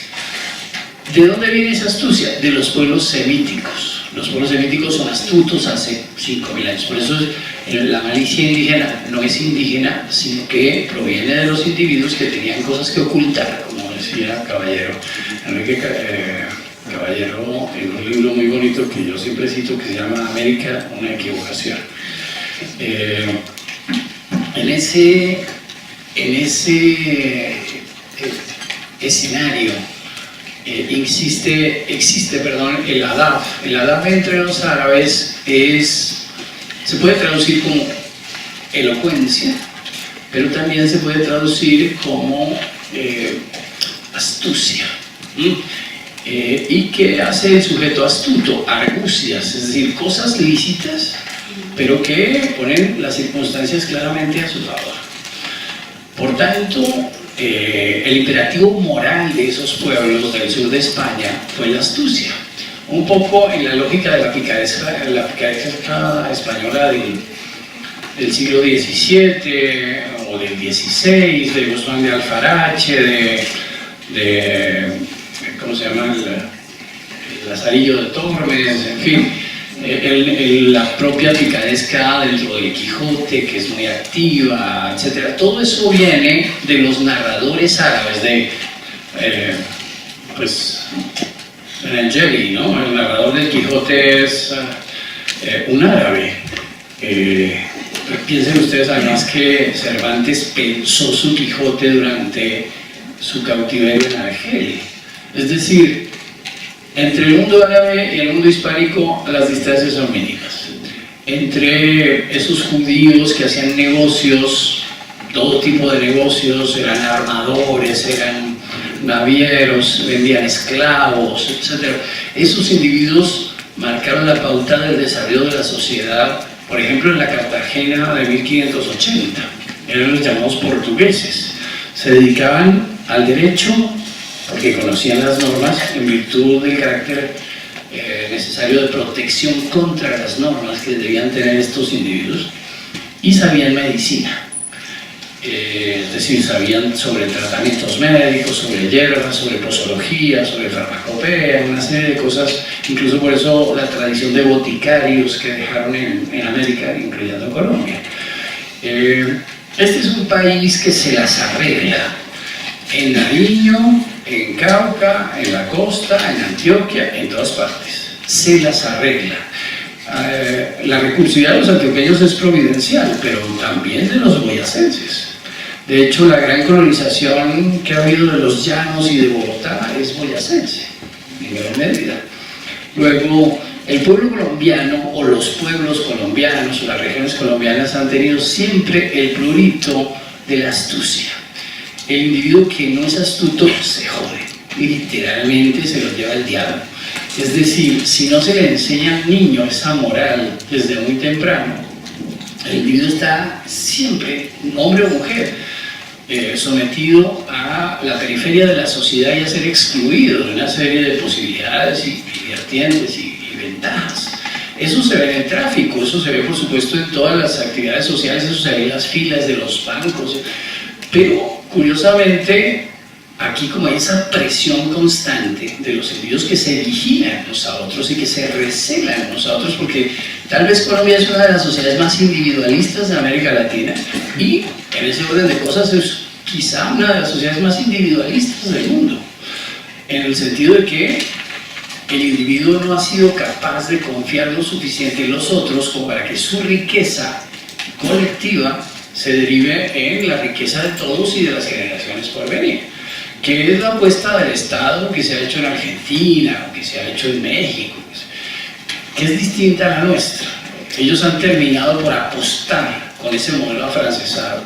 ¿De dónde viene esa astucia? De los pueblos semíticos. Los pueblos semíticos son astutos hace 5.000 años. Por eso la malicia indígena no es indígena, sino que proviene de los individuos que tenían cosas que ocultar, como decía Caballero. Enrique Caballero, en un libro muy bonito que yo siempre cito, que se llama América, una equivocación. En ese escenario existe el adab. El adab entre los árabes se puede traducir como elocuencia, pero también se puede traducir como astucia. ¿Y qué hace el sujeto astuto? Argucias, es decir, cosas lícitas, pero que ponen las circunstancias claramente a su favor. Por tanto, el imperativo moral de esos pueblos del sur de España fue la astucia. Un poco en la lógica de la picaresca española del siglo XVII o del XVI, de Guzmán de Alfarache, ¿cómo se llama? El Lazarillo de Tormes, en fin. La propia picaresca dentro del Quijote, que es muy activa, etc. Todo eso viene de los narradores árabes, Benengeli, ¿no? El narrador del Quijote es un árabe. Piensen ustedes además que Cervantes pensó su Quijote durante su cautiverio en Argel. Es decir, entre el mundo árabe y el mundo hispánico las distancias son mínimas. Entre esos judíos que hacían negocios, todo tipo de negocios, eran armadores, eran navieros, vendían esclavos, etc. Esos individuos marcaron la pauta del desarrollo de la sociedad, por ejemplo en la Cartagena de 1580. Eran los llamados portugueses. Se dedicaban al derecho, porque conocían las normas en virtud del carácter necesario de protección contra las normas que debían tener estos individuos, y sabían medicina. Es decir, sabían sobre tratamientos médicos, sobre hierbas, sobre posología, sobre farmacopea, una serie de cosas, incluso por eso la tradición de boticarios que dejaron en América, incluyendo Colombia. Este es un país que se las arregla en Nariño, en Cauca, en la costa, en Antioquia, en todas partes. Se las arregla. La recursividad de los antioqueños es providencial, pero también de los boyacenses. De hecho, la gran colonización que ha habido de los llanos y de Bogotá es boyacense, en gran medida. Luego, el pueblo colombiano o los pueblos colombianos o las regiones colombianas han tenido siempre el prurito de la astucia. El individuo que no es astuto se jode, y literalmente se lo lleva el diablo. Es decir, si no se le enseña al niño esa moral desde muy temprano, el individuo está siempre, hombre o mujer, sometido a la periferia de la sociedad y a ser excluido de una serie de posibilidades y vertientes y ventajas. Eso se ve en el tráfico, eso se ve por supuesto en todas las actividades sociales, eso se ve en las filas de los bancos, pero curiosamente aquí como hay esa presión constante de los individuos que se vigilan unos a otros y que se recelan unos a otros, porque tal vez Colombia es una de las sociedades más individualistas de América Latina y en ese orden de cosas es quizá una de las sociedades más individualistas del mundo, en el sentido de que el individuo no ha sido capaz de confiar lo suficiente en los otros como para que su riqueza colectiva se derive en la riqueza de todos y de las generaciones por venir, que es la apuesta del Estado que se ha hecho en Argentina, que se ha hecho en México, que es distinta a la nuestra. Ellos han terminado por apostar con ese modelo afrancesado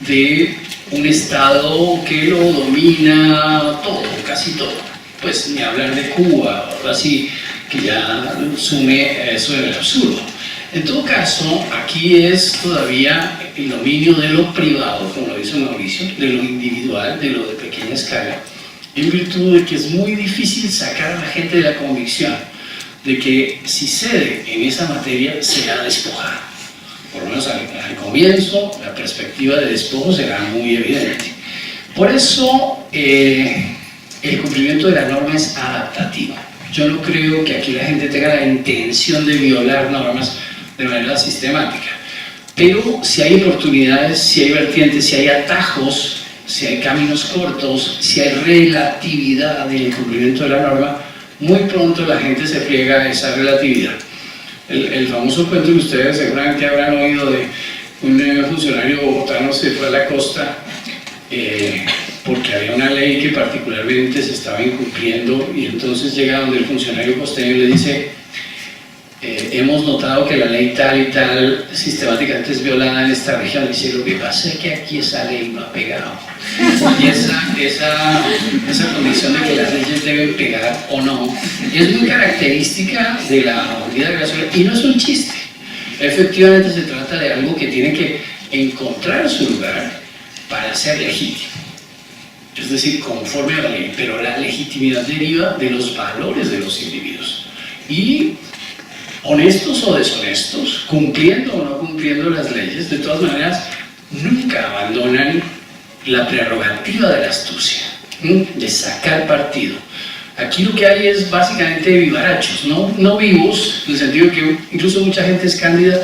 de un Estado que lo domina todo, casi todo. Pues ni hablar de Cuba o algo así, que ya sume eso en el absurdo. En todo caso, aquí es todavía el dominio de lo privado, como lo dice Mauricio, de lo individual, de lo de pequeña escala, en virtud de que es muy difícil sacar a la gente de la convicción de que si cede en esa materia será despojado. Por lo menos al comienzo, la perspectiva de despojo será muy evidente. Por eso, el cumplimiento de la norma es adaptativo. Yo no creo que aquí la gente tenga la intención de violar normas de manera sistemática. Pero si hay oportunidades, si hay vertientes, si hay atajos, si hay caminos cortos, si hay relatividad en el cumplimiento de la norma, muy pronto la gente se pliega a esa relatividad. El famoso cuento que ustedes seguramente habrán oído de un funcionario bogotano se fue a la costa porque había una ley que particularmente se estaba incumpliendo y entonces llega donde el funcionario costeño le dice hemos notado que la ley tal y tal sistemáticamente es violada en esta región. Dice, lo que pasa es que aquí esa ley no ha pegado. Y esa condición de que las leyes deben pegar o no, es muy característica de la vida nacional y no es un chiste. Efectivamente se trata de algo que tiene que encontrar su lugar para ser legítimo. Es decir, conforme a la ley, pero la legitimidad deriva de los valores de los individuos. Y honestos o deshonestos, cumpliendo o no cumpliendo las leyes, de todas maneras, nunca abandonan la prerrogativa de la astucia, de sacar partido. Aquí lo que hay es básicamente vivarachos, no vivos, en el sentido de que incluso mucha gente es cándida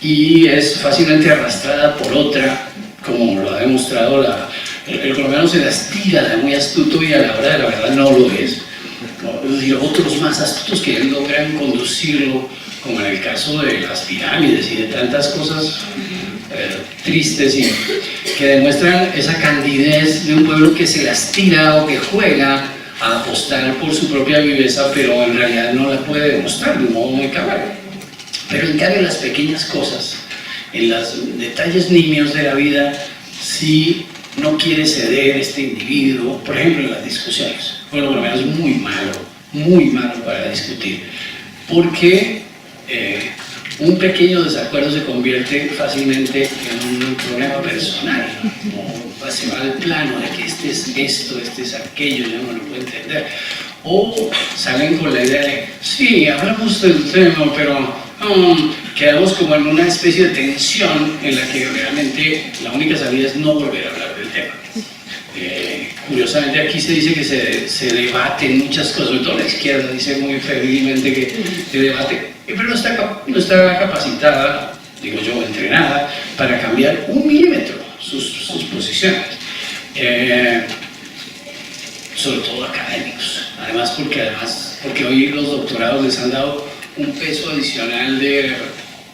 y es fácilmente arrastrada por otra, como lo ha demostrado el colombiano se las tira de muy astuto y a la hora de la verdad no lo es. Es decir, otros más astutos que logran conducirlo, como en el caso de las pirámides y de tantas cosas tristes y que demuestran esa candidez de un pueblo que se las tira o que juega a apostar por su propia viveza, pero en realidad no la puede demostrar de un modo muy cabal. Pero en cambio las pequeñas cosas, en los detalles nimios de la vida, sí no quiere ceder este individuo, por ejemplo en las discusiones. Bueno, por lo menos muy malo para discutir, porque un pequeño desacuerdo se convierte fácilmente en un problema personal, o se va al plano de que este es esto, este es aquello, yo no lo puedo entender. O salen con la idea de, sí, hablamos del tema, pero quedamos como en una especie de tensión en la que realmente la única salida es no volver a hablar del tema. Curiosamente aquí se dice que se debaten muchas cosas, sobre todo la izquierda dice muy febrilmente que se debate, pero no está capacitada, digo yo, entrenada para cambiar un milímetro sus posiciones, sobre todo académicos, además porque hoy los doctorados les han dado un peso adicional de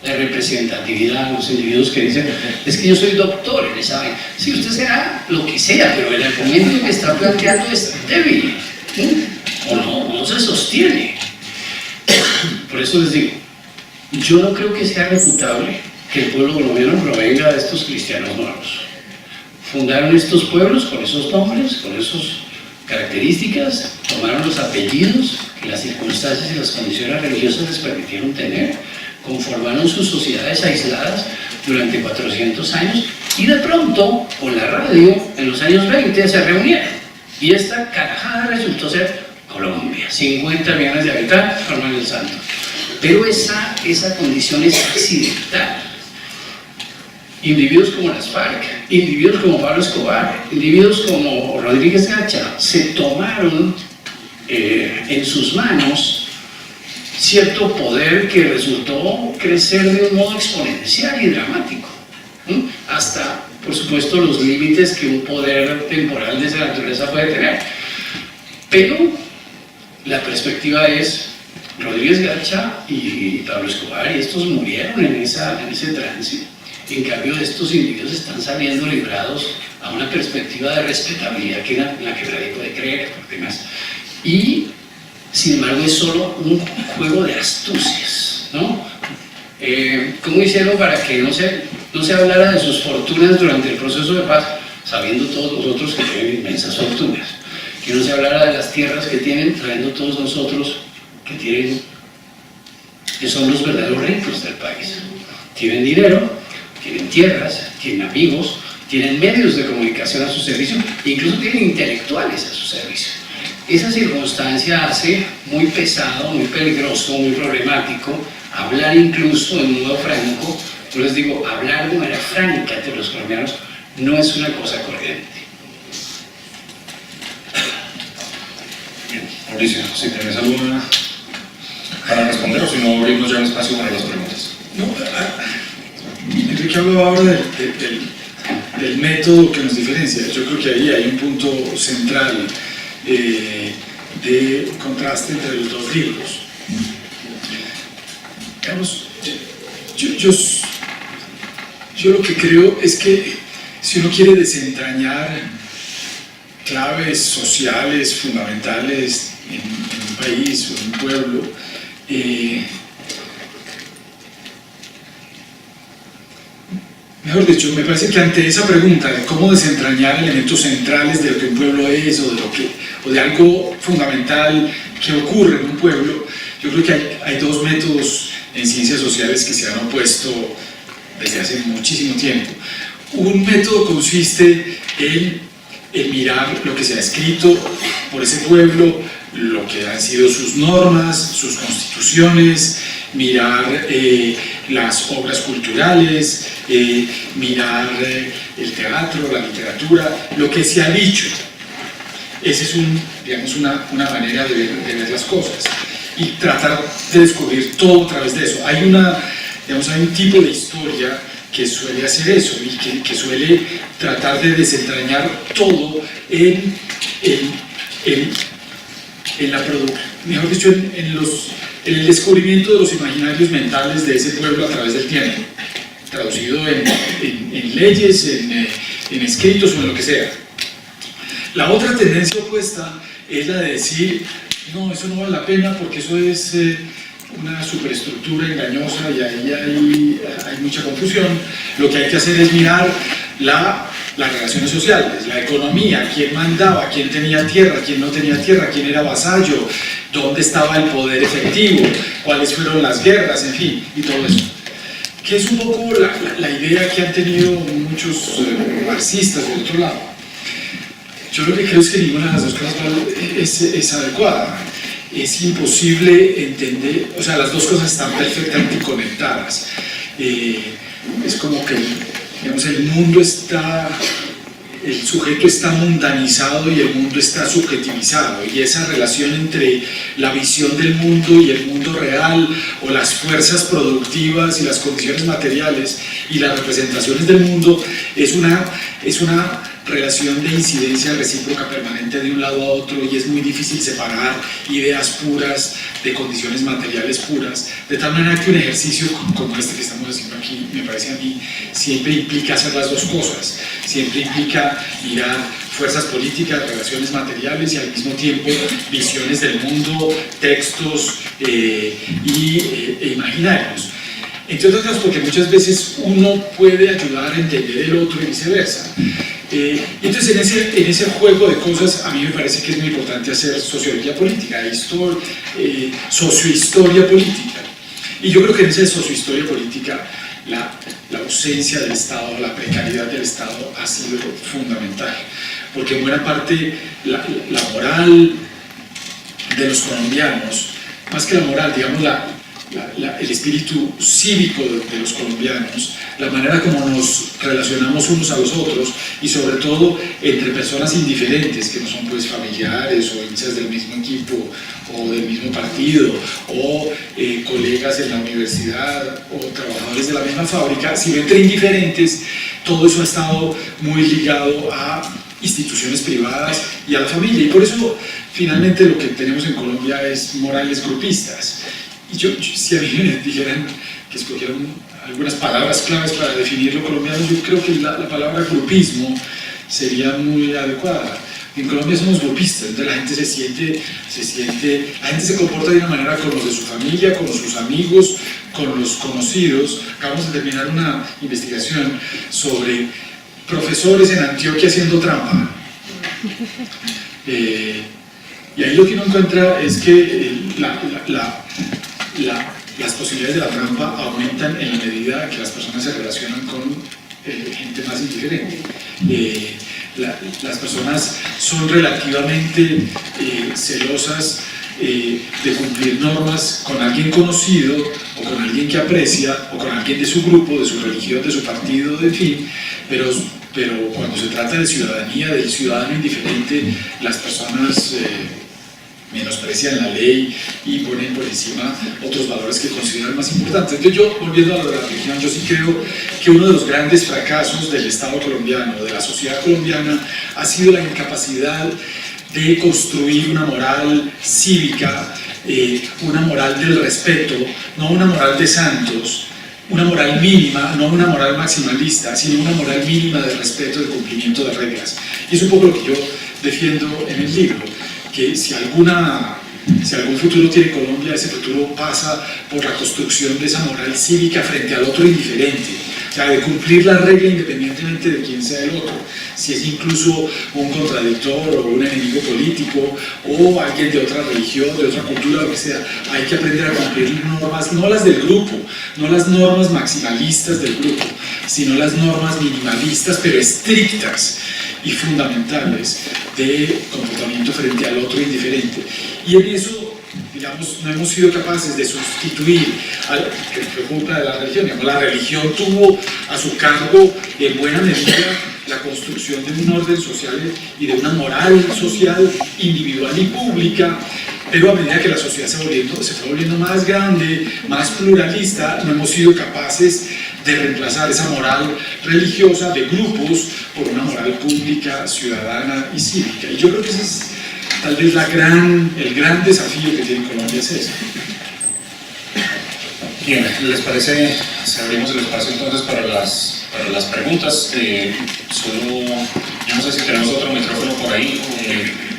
representatividad a los individuos que dicen, es que yo soy doctor en esa vaina. Sí, usted será lo que sea, pero el argumento que está planteando es débil, ¿no? O no se sostiene. Por eso les digo, yo no creo que sea refutable que el pueblo colombiano provenga de estos cristianos nuevos. Fundaron estos pueblos con esos nombres, con esas características, tomaron los apellidos que las circunstancias y las condiciones religiosas les permitieron tener, conformaron sus sociedades aisladas durante 400 años y de pronto, con la radio, en los años 20 se reunieron. Y esta carajada resultó ser Colombia, 50 millones de habitantes forman el santo. Pero esa condición es accidental. Individuos como las FARC, individuos como Pablo Escobar, individuos como Rodríguez Gacha, se tomaron en sus manos cierto poder que resultó crecer de un modo exponencial y dramático, hasta, por supuesto, los límites que un poder temporal de esa naturaleza puede tener. Pero la perspectiva es, Rodríguez Gacha y Pablo Escobar, y estos murieron en ese trance. En cambio, estos individuos están saliendo librados a una perspectiva de respetabilidad que en la que nadie puede creer, por demás. Y sin embargo es solo un juego de astucias, ¿no? ¿Cómo hicieron para que no se hablara de sus fortunas durante el proceso de paz, sabiendo todos nosotros que tienen inmensas fortunas? Que no se hablara de las tierras que tienen, sabiendo todos nosotros que son los verdaderos ricos del país. Tienen dinero, tienen tierras, tienen amigos, tienen medios de comunicación a su servicio, e incluso tienen intelectuales a su servicio. Esa circunstancia hace muy pesado, muy peligroso, muy problemático hablar incluso en modo franco. Yo les digo, hablar de manera franca entre los colombianos no es una cosa corriente. Bien, Mauricio, si tienes alguna para responder o si no, abrimos ya un espacio para las preguntas. No, Enrique hablaba ahora del método que nos diferencia. Yo creo que ahí hay un punto central de contraste entre los dos libros. Digamos, yo lo que creo es que si uno quiere desentrañar claves sociales fundamentales en un país o en un pueblo, mejor dicho, me parece que ante esa pregunta de cómo desentrañar elementos centrales de lo que un pueblo es o de algo fundamental que ocurre en un pueblo, yo creo que hay dos métodos en ciencias sociales que se han opuesto desde hace muchísimo tiempo. Un método consiste en mirar lo que se ha escrito por ese pueblo, lo que han sido sus normas, sus constituciones, mirar las obras culturales, mirar el teatro, la literatura, lo que se ha dicho. Esa es una manera de ver las cosas y tratar de descubrir todo a través de eso. Hay un tipo de historia que suele hacer eso y que suele tratar de desentrañar todo en la producción, mejor dicho, en el descubrimiento de los imaginarios mentales de ese pueblo a través del tiempo, traducido en leyes, en escritos o en lo que sea. La otra tendencia opuesta es la de decir, no, eso no vale la pena porque eso es una superestructura engañosa y ahí hay mucha confusión. Lo que hay que hacer es mirar las relaciones sociales, la economía, quién mandaba, quién tenía tierra, quién no tenía tierra, quién era vasallo, dónde estaba el poder efectivo, cuáles fueron las guerras, en fin, y todo eso. que es un poco la idea que han tenido muchos marxistas del otro lado. Yo lo que creo es que ninguna de las dos cosas es adecuada. Es imposible entender, o sea, las dos cosas están perfectamente conectadas. Es como que, digamos, el sujeto está mundanizado y el mundo está subjetivizado, y esa relación entre la visión del mundo y el mundo real, o las fuerzas productivas y las condiciones materiales y las representaciones del mundo, es una relación de incidencia recíproca permanente de un lado a otro, y es muy difícil separar ideas puras de condiciones materiales puras, de tal manera que un ejercicio como este que estamos haciendo aquí, me parece a mí, siempre implica hacer las dos cosas, siempre implica mirar fuerzas políticas, relaciones materiales y al mismo tiempo visiones del mundo, textos e imaginarios. Entre otras cosas porque muchas veces uno puede ayudar a entender el otro y viceversa. Entonces en ese juego de cosas a mí me parece que es muy importante hacer sociología política, sociohistoria política. Y yo creo que en esa sociohistoria política la ausencia del Estado, la precariedad del Estado ha sido fundamental, porque en buena parte la moral de los colombianos, más que la moral, digamos el espíritu cívico de los colombianos, la manera como nos relacionamos unos a los otros, y sobre todo entre personas indiferentes que no son pues familiares o hinchas del mismo equipo o del mismo partido o colegas en la universidad o trabajadores de la misma fábrica, sino entre indiferentes, todo eso ha estado muy ligado a instituciones privadas y a la familia, y por eso finalmente lo que tenemos en Colombia es morales grupistas. Y si a mí me dijeran que escogieran algunas palabras claves para definir lo colombiano, yo creo que la palabra grupismo sería muy adecuada. En Colombia somos grupistas, entonces la gente la gente se comporta de una manera con los de su familia, con sus amigos, con los conocidos. Acabamos de terminar una investigación sobre profesores en Antioquia haciendo trampa. Y ahí lo que uno encuentra es que las posibilidades de la trampa aumentan en la medida que las personas se relacionan con gente más indiferente. Las personas son relativamente celosas de cumplir normas con alguien conocido o con alguien que aprecia o con alguien de su grupo, de su religión, de su partido, en fin, pero cuando se trata de ciudadanía, del ciudadano indiferente, las personas menosprecian la ley y ponen por encima otros valores que consideran más importantes. Entonces yo, volviendo a la religión, yo sí creo que uno de los grandes fracasos del Estado colombiano, de la sociedad colombiana, ha sido la incapacidad de construir una moral cívica, una moral del respeto, no una moral de santos, una moral mínima, no una moral maximalista, sino una moral mínima de respeto, de cumplimiento de reglas. Y es un poco lo que yo defiendo en el libro, que si algún futuro tiene Colombia, ese futuro pasa por la construcción de esa moral cívica frente al otro indiferente, o sea, de cumplir la regla independientemente de quién sea el otro, si es incluso un contradictor o un enemigo político o alguien de otra religión, de otra cultura, lo que sea. Hay que aprender a cumplir normas, no las del grupo, no las normas maximalistas del grupo, sino las normas minimalistas pero estrictas y fundamentales de comportamiento frente al otro indiferente. Y en eso, digamos, no hemos sido capaces de sustituir, que fue culpa de la religión. Digamos, la religión tuvo a su cargo en buena medida la construcción de un orden social y de una moral social individual y pública, pero a medida que la sociedad se fue volviendo más grande, más pluralista, no hemos sido capaces de reemplazar esa moral religiosa de grupos por una moral pública, ciudadana y cívica. Y yo creo que ese es tal vez el gran desafío que tiene Colombia, es ese. Bien, ¿les parece si abrimos el espacio entonces para las preguntas? Solo, yo no sé si tenemos otro micrófono por ahí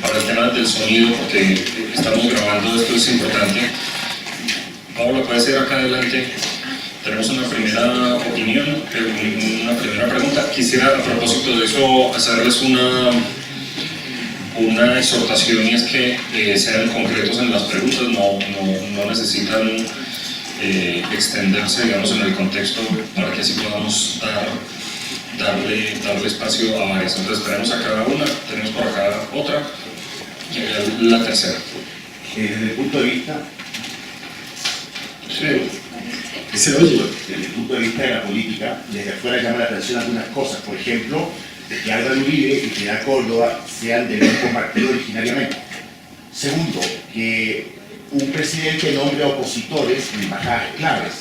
para el tema del sonido, porque estamos grabando, esto es importante. Paula, puede ser acá adelante. Tenemos una primera opinión, una primera pregunta. Quisiera a propósito de eso hacerles una exhortación, y es que sean concretos en las preguntas, no necesitan extenderse, digamos, en el contexto para que así podamos darle espacio a varias. Entonces tenemos a cada una, tenemos por acá otra y la tercera. Desde el punto de vista, Se oye. desde el punto de vista de la política, desde afuera llama la atención algunas cosas. Por ejemplo, de que Álvaro Uribe y Piedad Córdoba sean del mismo partido originariamente. Segundo, que un presidente nombre a opositores en embajadas claves.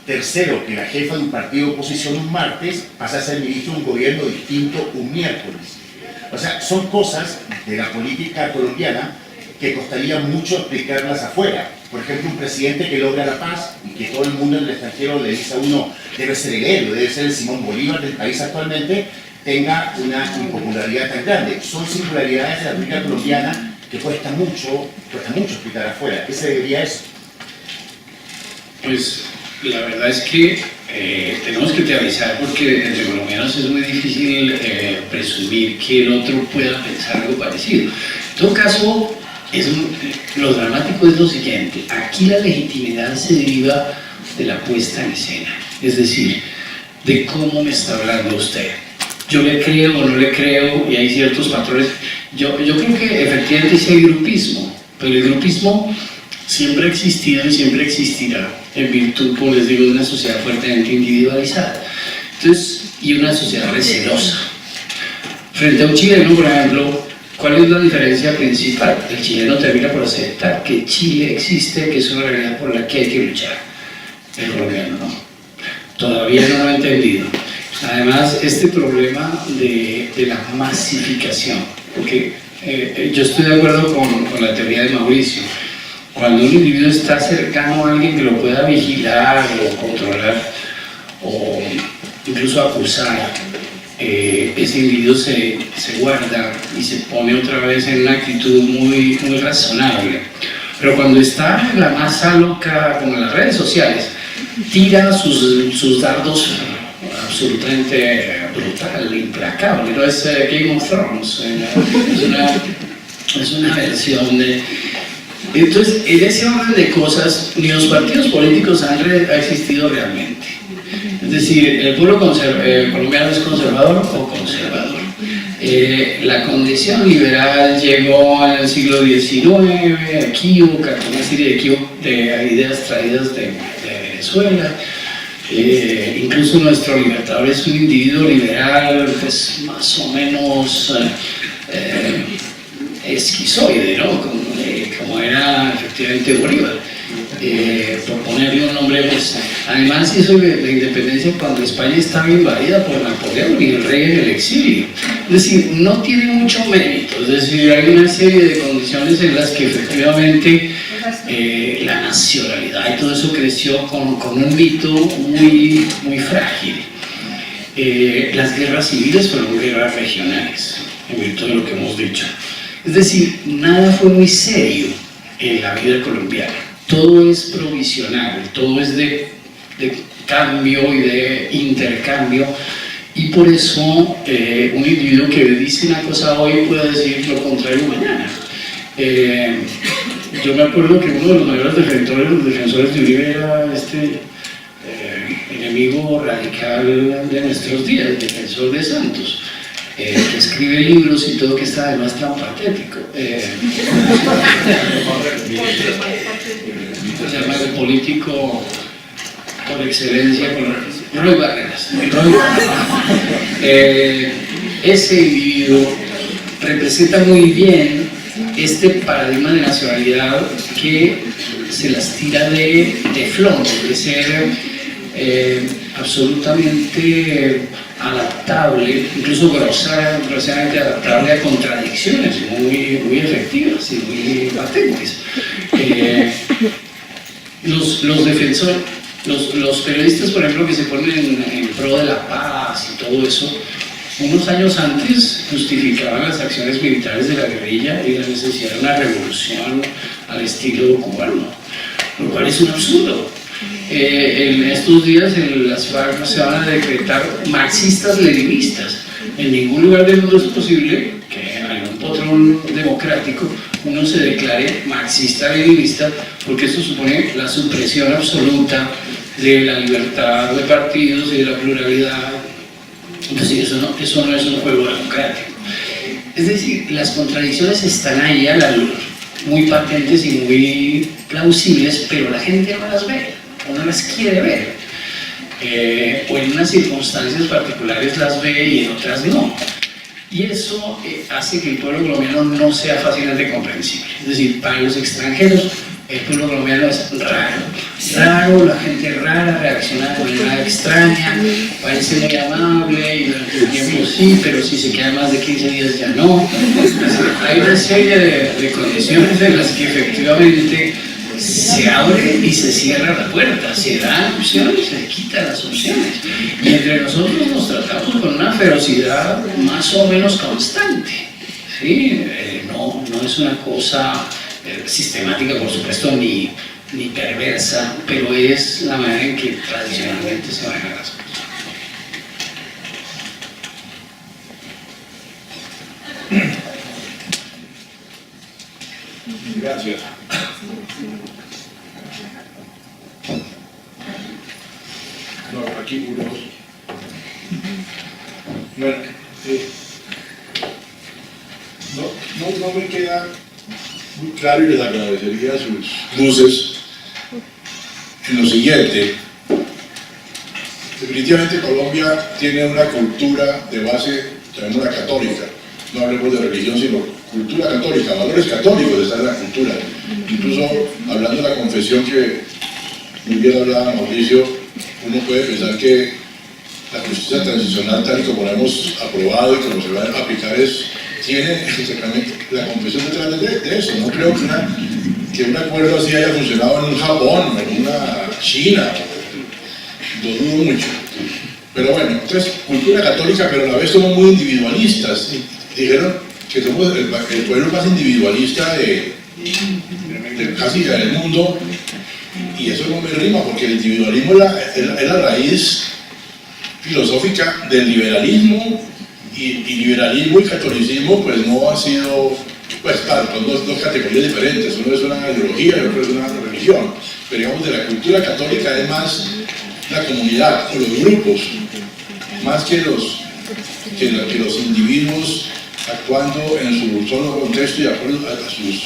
Tercero, que la jefa de un partido de oposición un martes pasa a ser ministro de un gobierno distinto un miércoles. O sea, son cosas de la política colombiana que costaría mucho explicarlas afuera. Por ejemplo, un presidente que logra la paz y que todo el mundo en el extranjero le dice a uno debe ser el héroe, debe ser el Simón Bolívar del país actualmente, tenga una impopularidad tan grande. Son singularidades de la política colombiana que cuesta mucho explicar afuera. ¿Qué se debería a eso? Pues la verdad es que tenemos que teorizar porque entre colombianos es muy difícil presumir que el otro pueda pensar algo parecido. En todo caso, lo dramático es lo siguiente: aquí la legitimidad se deriva de la puesta en escena, es decir, de cómo me está hablando usted. Yo le creo o no le creo, y hay ciertos patrones. Yo creo que efectivamente sí hay grupismo, pero el grupismo siempre ha existido y siempre existirá en virtud, como les digo, de una sociedad fuertemente individualizada. Entonces, y una sociedad recelosa. Frente a un chileno, por ejemplo, ¿cuál es la diferencia principal? El chileno termina por aceptar que Chile existe, que es una realidad por la que hay que luchar. El colombiano no. Todavía no lo ha entendido. Además, este problema de la masificación, porque yo estoy de acuerdo con la teoría de Mauricio. Cuando un individuo está cercano a alguien que lo pueda vigilar o controlar o incluso acusar, ese individuo se guarda y se pone otra vez en una actitud muy razonable. Pero cuando está en la masa loca, como en las redes sociales, tira sus dardos absolutamente brutal, implacable. ¿No? Es Game of Thrones, es una versión de... Entonces, en ese orden de cosas, ni los partidos políticos han existido realmente. Es decir, el pueblo colombiano es conservador o conservador. La condición liberal llegó en el siglo XIX, equívoca, con una serie de ideas traídas de Venezuela. Incluso nuestro libertador es un individuo liberal, pues más o menos esquizoide, ¿no? Como era efectivamente Bolívar, por ponerle un nombre, pues, además hizo la independencia cuando España estaba invadida por Napoleón y el rey en el exilio. Es decir, no tiene mucho mérito, es decir, hay una serie de condiciones en las que efectivamente la nacionalidad y todo eso creció con un mito muy frágil. Las guerras civiles fueron guerras regionales, en virtud de lo que hemos dicho. Es decir, nada fue muy serio en la vida colombiana. Todo es provisional, todo es de cambio y de intercambio. Y por eso un individuo que dice una cosa hoy puede decir lo contrario mañana. Yo me acuerdo que uno de los mayores defensores de Uribe era este enemigo radical de nuestros días, el defensor de Santos. Que escribe libros y todo, que está además tan patético. Se llama el político por excelencia, Roy Barreras. Ese individuo representa muy bien este paradigma de nacionalidad que se las tira de flor, de ser absolutamente adaptable, incluso groseramente adaptable a contradicciones muy efectivas y muy patentes. Los defensores, los periodistas, por ejemplo, que se ponen en pro de la paz y todo eso, unos años antes justificaban las acciones militares de la guerrilla y la necesidad de una revolución al estilo cubano, lo cual es un absurdo. En estos días las FARC se van a decretar marxistas-leninistas. En ningún lugar del mundo es posible que haya un patrón democrático uno se declare marxista-leninista, porque esto supone la supresión absoluta de la libertad de partidos y de la pluralidad. Entonces eso no es un juego democrático. Es decir, las contradicciones están ahí a la luz, muy patentes y muy plausibles, pero la gente no las ve, o no las quiere ver, o en unas circunstancias particulares las ve y en otras no. Y eso hace que el pueblo colombiano no sea fácilmente comprensible. Es decir, para los extranjeros, el pueblo colombiano es raro, la gente rara, reacciona de manera extraña, parece muy amable y durante el tiempo sí, pero si se queda más de 15 días ya no. Hay una serie de condiciones en las que efectivamente se abre y se cierra la puerta, se dan opciones y se quitan las opciones. Y entre nosotros nos tratamos con una ferocidad más o menos constante. ¿Sí? No es una cosa sistemática, por supuesto, ni perversa, pero es la manera en que tradicionalmente se manejan las cosas. Gracias. No, aquí uno. Bueno, no me queda muy claro y les agradecería sus luces en lo siguiente. Definitivamente Colombia tiene una cultura de base, llamémosla católica. No hablemos de religión, sino cultura católica, valores católicos están en la cultura. Incluso hablando de la confesión que muy bien hablaba Mauricio, uno puede pensar que la justicia transicional tal y como la hemos aprobado y como se va a aplicar tiene exactamente la confesión detrás de eso. No creo que un acuerdo así haya funcionado en un Japón, en una China, lo dudo mucho. Pero bueno, entonces cultura católica, pero a la vez somos muy individualistas. Dijeron que somos el pueblo más individualista de casi del mundo, y eso no me rima porque el individualismo es la raíz filosófica del liberalismo, y liberalismo y catolicismo pues no ha sido, pues claro, son dos categorías diferentes, uno es una ideología y otro es una religión, pero digamos de la cultura católica es más la comunidad o los grupos, más que los individuos actuando en su solo contexto y de acuerdo a sus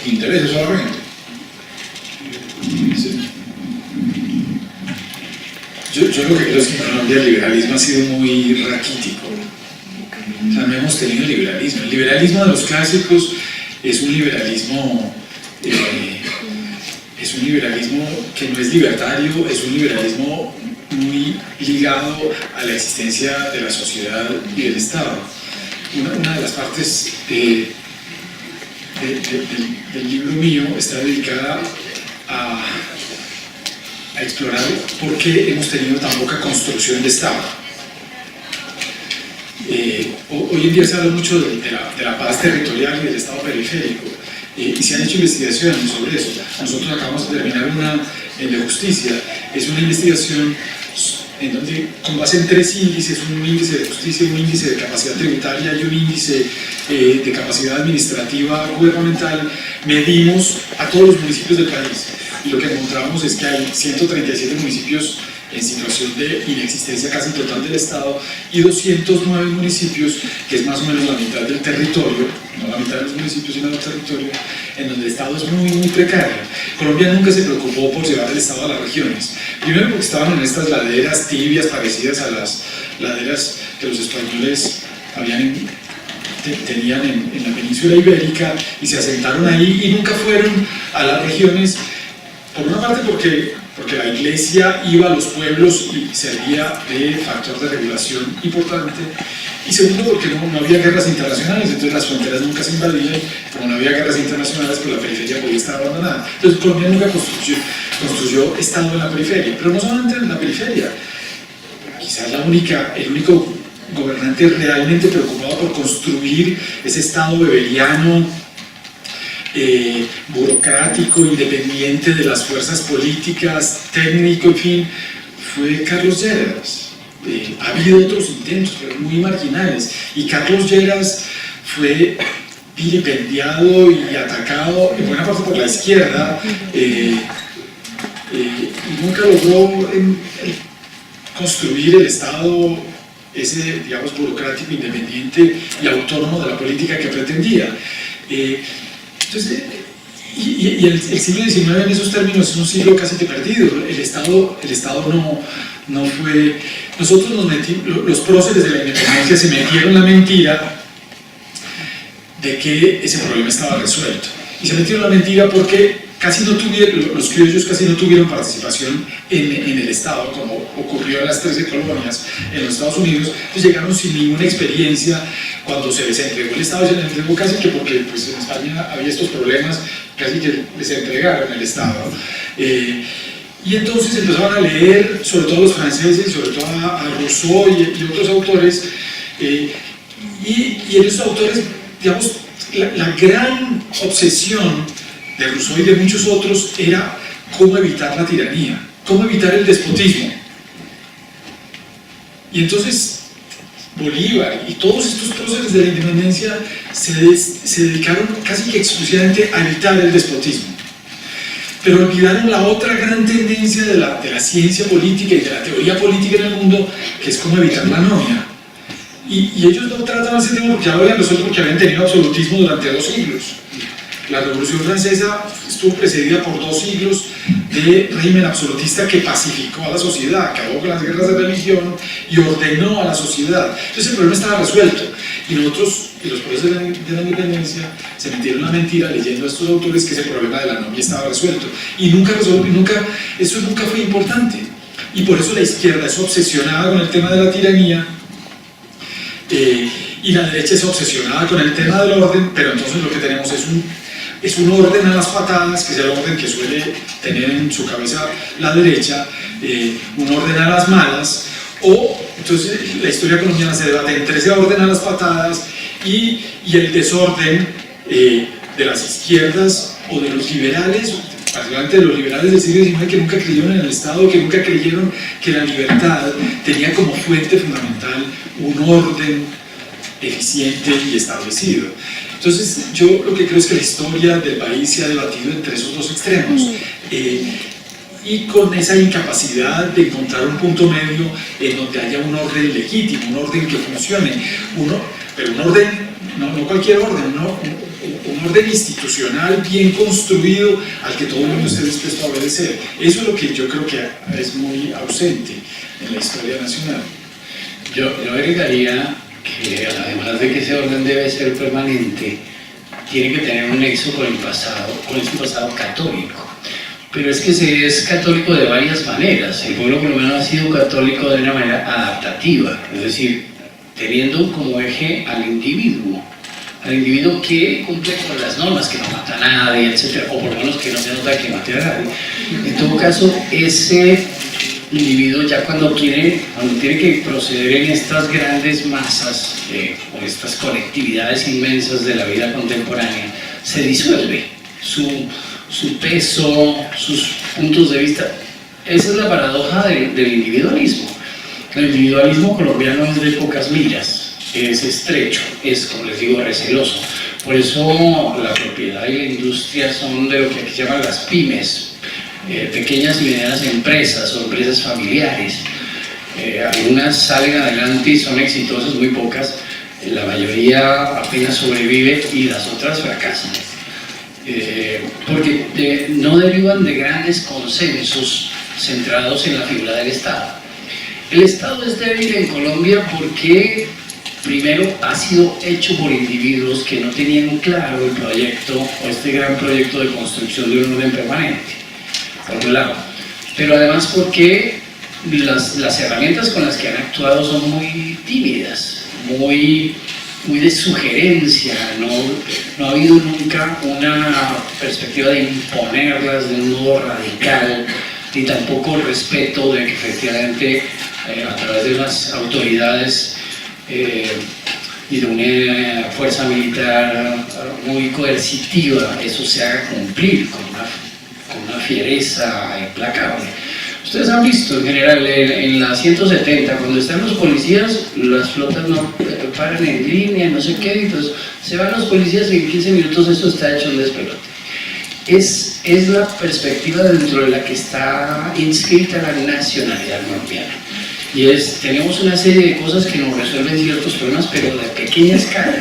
intereses solamente. Sí. Yo lo que creo es que en Colombia el liberalismo ha sido muy raquítico. O sea, no hemos tenido liberalismo. El liberalismo de los clásicos es un liberalismo que no es libertario, es un liberalismo muy ligado a la existencia de la sociedad y del Estado. Una de las partes del libro mío está dedicada a explorar por qué hemos tenido tan poca construcción de Estado. Hoy en día se habla mucho de la paz territorial y del Estado periférico, y se han hecho investigaciones sobre eso. Nosotros acabamos de terminar una de justicia, es una investigación en donde, con base en 3 índices, un índice de justicia, un índice de capacidad tributaria y un índice de capacidad administrativa gubernamental, medimos a todos los municipios del país. Y lo que encontramos es que hay 137 municipios en situación de inexistencia casi total del Estado y 209 municipios, que es más o menos la mitad del territorio, no la mitad de los municipios sino del territorio, en donde el Estado es muy, muy precario. Colombia nunca se preocupó por llevar el Estado a las regiones, primero porque estaban en estas laderas tibias parecidas a las laderas que los españoles tenían en la península ibérica y se asentaron ahí y nunca fueron a las regiones, por una parte porque la iglesia iba a los pueblos y servía de factor de regulación importante, y segundo porque no había guerras internacionales, entonces las fronteras nunca se invadían, como no había guerras internacionales pues la periferia podía estar abandonada. Entonces Colombia nunca construyó Estado en la periferia, pero no solamente en la periferia, quizás el único gobernante realmente preocupado por construir ese Estado weberiano, burocrático, independiente de las fuerzas políticas, técnico, en fin, fue Carlos Lleras. Ha habido otros intentos, pero muy marginales, y Carlos Lleras fue vilipendiado y atacado en buena parte por la izquierda, y nunca logró construir el Estado ese, digamos, burocrático, independiente y autónomo de la política que pretendía. Entonces, el siglo XIX en esos términos es un siglo casi que perdido. El Estado no fue... Nosotros nos metimos, los próceres de la independencia se metieron la mentira de que ese problema estaba resuelto. Y se metieron la mentira porque los criollos casi no tuvieron participación en el Estado, como ocurrió en las 13 colonias en los Estados Unidos. Entonces llegaron sin ninguna experiencia. Cuando se les entregó el Estado, se les entregó casi que porque pues, en España había estos problemas, casi que les entregaron el Estado. Y entonces empezaron a leer, sobre todo los franceses, sobre todo a Rousseau y otros autores, y en esos autores, digamos, la gran obsesión de Rousseau y de muchos otros era cómo evitar la tiranía, cómo evitar el despotismo. Y entonces Bolívar y todos estos próceres de la independencia se dedicaron casi que exclusivamente a evitar el despotismo. Pero olvidaron la otra gran tendencia de la ciencia política y de la teoría política en el mundo, que es cómo evitar la anomia. Y ellos no trataban ese tema porque ya lo habían resuelto, porque habían tenido absolutismo durante 2 siglos. La Revolución Francesa estuvo precedida por 2 siglos de régimen absolutista que pacificó a la sociedad, acabó con las guerras de religión y ordenó a la sociedad. Entonces el problema estaba resuelto. Y nosotros, y los profesores de la independencia, se metieron la mentira leyendo a estos autores que ese problema de la anomia estaba resuelto. Y eso nunca fue importante. Y por eso la izquierda es obsesionada con el tema de la tiranía, y la derecha es obsesionada con el tema del orden, pero entonces lo que tenemos es un orden a las patadas, que es el orden que suele tener en su cabeza la derecha, un orden a las malas, o entonces la historia colombiana se debate entre ese orden a las patadas y el desorden de las izquierdas o de los liberales, particularmente de los liberales del siglo XIX, que nunca creyeron en el Estado, que nunca creyeron que la libertad tenía como fuente fundamental un orden eficiente y establecido. Entonces yo lo que creo es que la historia del país se ha debatido entre esos 2 extremos, y con esa incapacidad de encontrar un punto medio en donde haya un orden legítimo, un orden que funcione, pero un orden, no cualquier orden, un orden institucional bien construido al que todo el mundo esté dispuesto a obedecer. Eso es lo que yo creo que es muy ausente en la historia nacional. Yo agregaría que además de que ese orden debe ser permanente, tiene que tener un nexo con su pasado católico. Pero es que se es católico de varias maneras. El pueblo colombiano ha sido católico de una manera adaptativa, es decir, teniendo como eje al individuo que cumple con las normas, que no mata a nadie, etc., o por lo menos que no se nota que mate a nadie. En todo caso, ese individuo ya cuando tiene que proceder en estas grandes masas o estas colectividades inmensas de la vida contemporánea, se disuelve su peso, sus puntos de vista. Esa es la paradoja del individualismo. El individualismo colombiano es de pocas millas, es estrecho, es, como les digo, receloso. Por eso la propiedad y la industria son de lo que aquí se llaman las pymes, pequeñas y medianas empresas o empresas familiares. Algunas salen adelante y son exitosas, muy pocas, la mayoría apenas sobrevive y las otras fracasan. Porque no derivan de grandes consensos centrados en la figura del Estado. El Estado es débil en Colombia porque primero ha sido hecho por individuos que no tenían claro el proyecto o este gran proyecto de construcción de un orden permanente, por un lado, pero además porque las herramientas con las que han actuado son muy tímidas, muy de sugerencia, no ha habido nunca una perspectiva de imponerlas de un modo radical, ni tampoco el respeto de que efectivamente a través de unas autoridades y de una fuerza militar muy coercitiva eso se haga cumplir con una fiereza implacable. O Ustedes han visto en general en la 170, cuando están los policías, las flotas no paran en línea, no sé qué, entonces se van los policías y en 15 minutos eso está hecho un despelote. Es la perspectiva dentro de la que está inscrita la nacionalidad colombiana. Y tenemos una serie de cosas que nos resuelven ciertos problemas, pero de pequeña escala,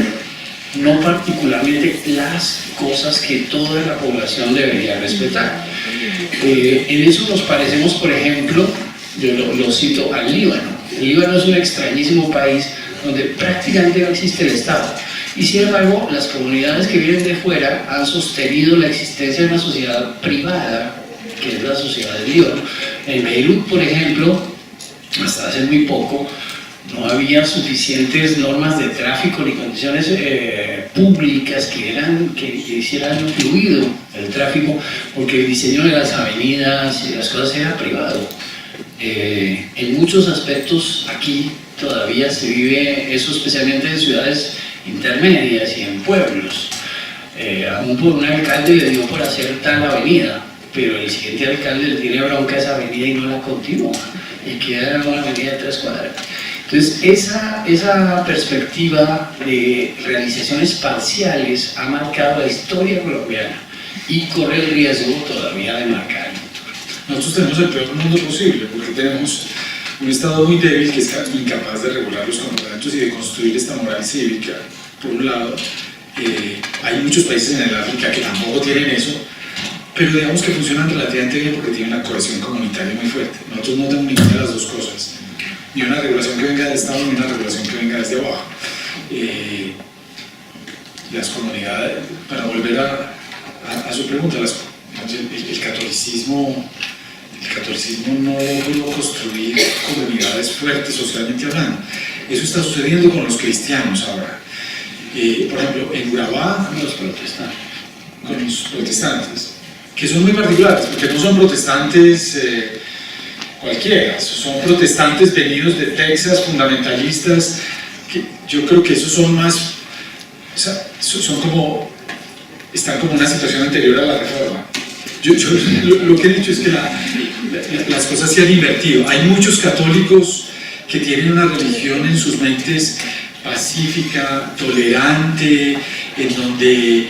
no particularmente las cosas que toda la población debería respetar. En eso nos parecemos, por ejemplo, yo lo cito al Líbano. El Líbano es un extrañísimo país donde prácticamente no existe el Estado. Y sin embargo, las comunidades que vienen de fuera han sostenido la existencia de una sociedad privada, que es la sociedad del Líbano. En Beirut, por ejemplo, hasta hace muy poco, no había suficientes normas de tráfico ni condiciones públicas que hicieran fluido el tráfico, porque el diseño de las avenidas y las cosas era privado. En muchos aspectos aquí todavía se vive eso, especialmente en ciudades intermedias y en pueblos. Un alcalde le dio por hacer tal avenida, pero el siguiente alcalde le tiene bronca a esa avenida y no la continúa, y queda una avenida de 3 cuadras. Entonces, esa perspectiva de realizaciones parciales ha marcado la historia colombiana y corre el riesgo todavía de marcar. Nosotros tenemos el peor mundo posible, porque tenemos un Estado muy débil que es incapaz de regular los comportamientos y de construir esta moral cívica. Por un lado, hay muchos países en el África que tampoco tienen eso, pero digamos que funcionan relativamente bien porque tienen una cohesión comunitaria muy fuerte. Nosotros no tenemos ninguna de las dos cosas, ni una regulación que venga del Estado ni una regulación que venga desde abajo. Las comunidades, para volver a su pregunta, el catolicismo no logró construir comunidades fuertes socialmente hablando. Eso está sucediendo con los cristianos ahora. Por ejemplo, en Urabá, con los protestantes, que son muy particulares, porque no son protestantes cualquiera, son protestantes venidos de Texas, fundamentalistas, que yo creo que esos son más, están como una situación anterior a la reforma. Lo que he dicho es que las cosas se han invertido. Hay muchos católicos que tienen una religión en sus mentes pacífica, tolerante, en donde,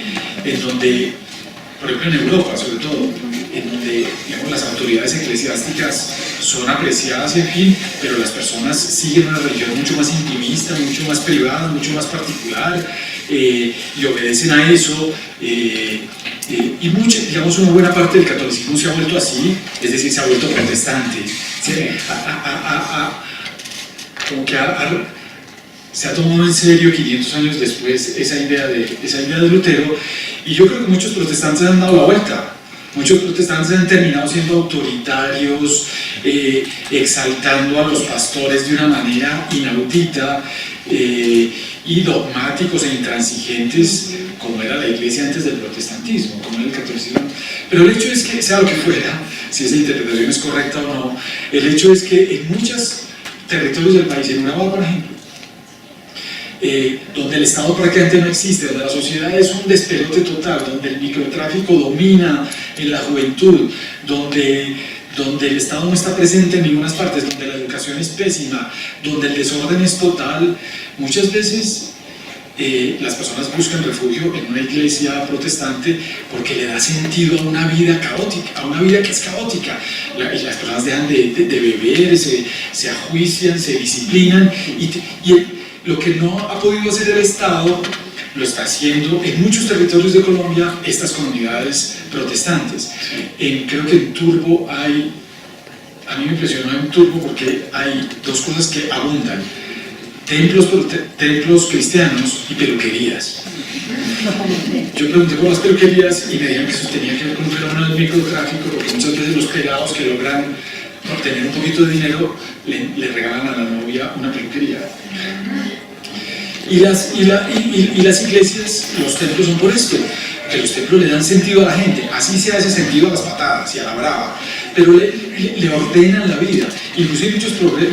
por ejemplo en Europa sobre todo, en donde digamos, las autoridades eclesiásticas son apreciadas, en fin, pero las personas siguen una religión mucho más intimista, mucho más privada, mucho más particular, y obedecen a eso, y digamos una buena parte del catolicismo se ha vuelto así, es decir, se ha vuelto protestante, como que se ha tomado en serio 500 años después esa idea de Lutero, y yo creo que muchos protestantes han dado la vuelta. Muchos protestantes han terminado siendo autoritarios, exaltando a los pastores de una manera inaudita, y dogmáticos e intransigentes, como era la iglesia antes del protestantismo, como era el catolicismo. Pero el hecho es que, sea lo que fuera, si esa interpretación es correcta o no, el hecho es que en muchos territorios del país, en Urabá por ejemplo, donde el Estado prácticamente no existe, donde la sociedad es un despelote total, donde el microtráfico domina en la juventud, donde el Estado no está presente en ninguna parte, donde la educación es pésima, donde el desorden es total, muchas veces las personas buscan refugio en una iglesia protestante porque le da sentido a una vida caótica, a una vida que es caótica, y las personas dejan de beber, se ajuician, se disciplinan, y lo que no ha podido hacer el Estado lo está haciendo en muchos territorios de Colombia estas comunidades protestantes. Creo que en Turbo a mí me impresionó en Turbo porque hay dos cosas que abundan: templos cristianos y peluquerías. Yo pregunté por las peluquerías y me dijeron que eso tenía que ver con un fenómeno del microtráfico, porque muchas veces los pelados que logran obtener un poquito de dinero le regalan a la novia una peluquería. Y las iglesias, los templos son por esto, que los templos le dan sentido a la gente, así se hace sentido a las patadas y a la brava, pero le ordenan la vida. Inclusive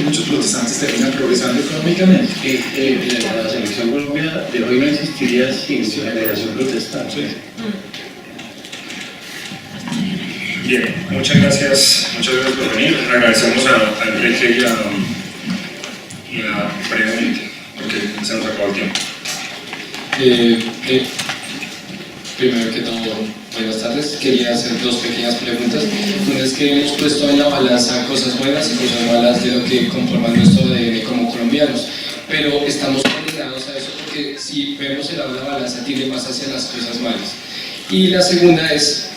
muchos protestantes terminan progresando económicamente. La selección Colombia de hoy no existiría sin su generación protestante. Y Bien, muchas gracias por venir. Agradecemos a Enrique y a brevemente, porque se nos acabó el tiempo. Primero que todo, buenas tardes. Quería hacer dos pequeñas preguntas. Una es que hemos puesto en la balanza cosas buenas y cosas malas de lo que conforman nuestro ADN como colombianos, pero estamos condenados a eso porque si vemos el lado de la balanza tiende más hacia las cosas malas. Y la segunda es,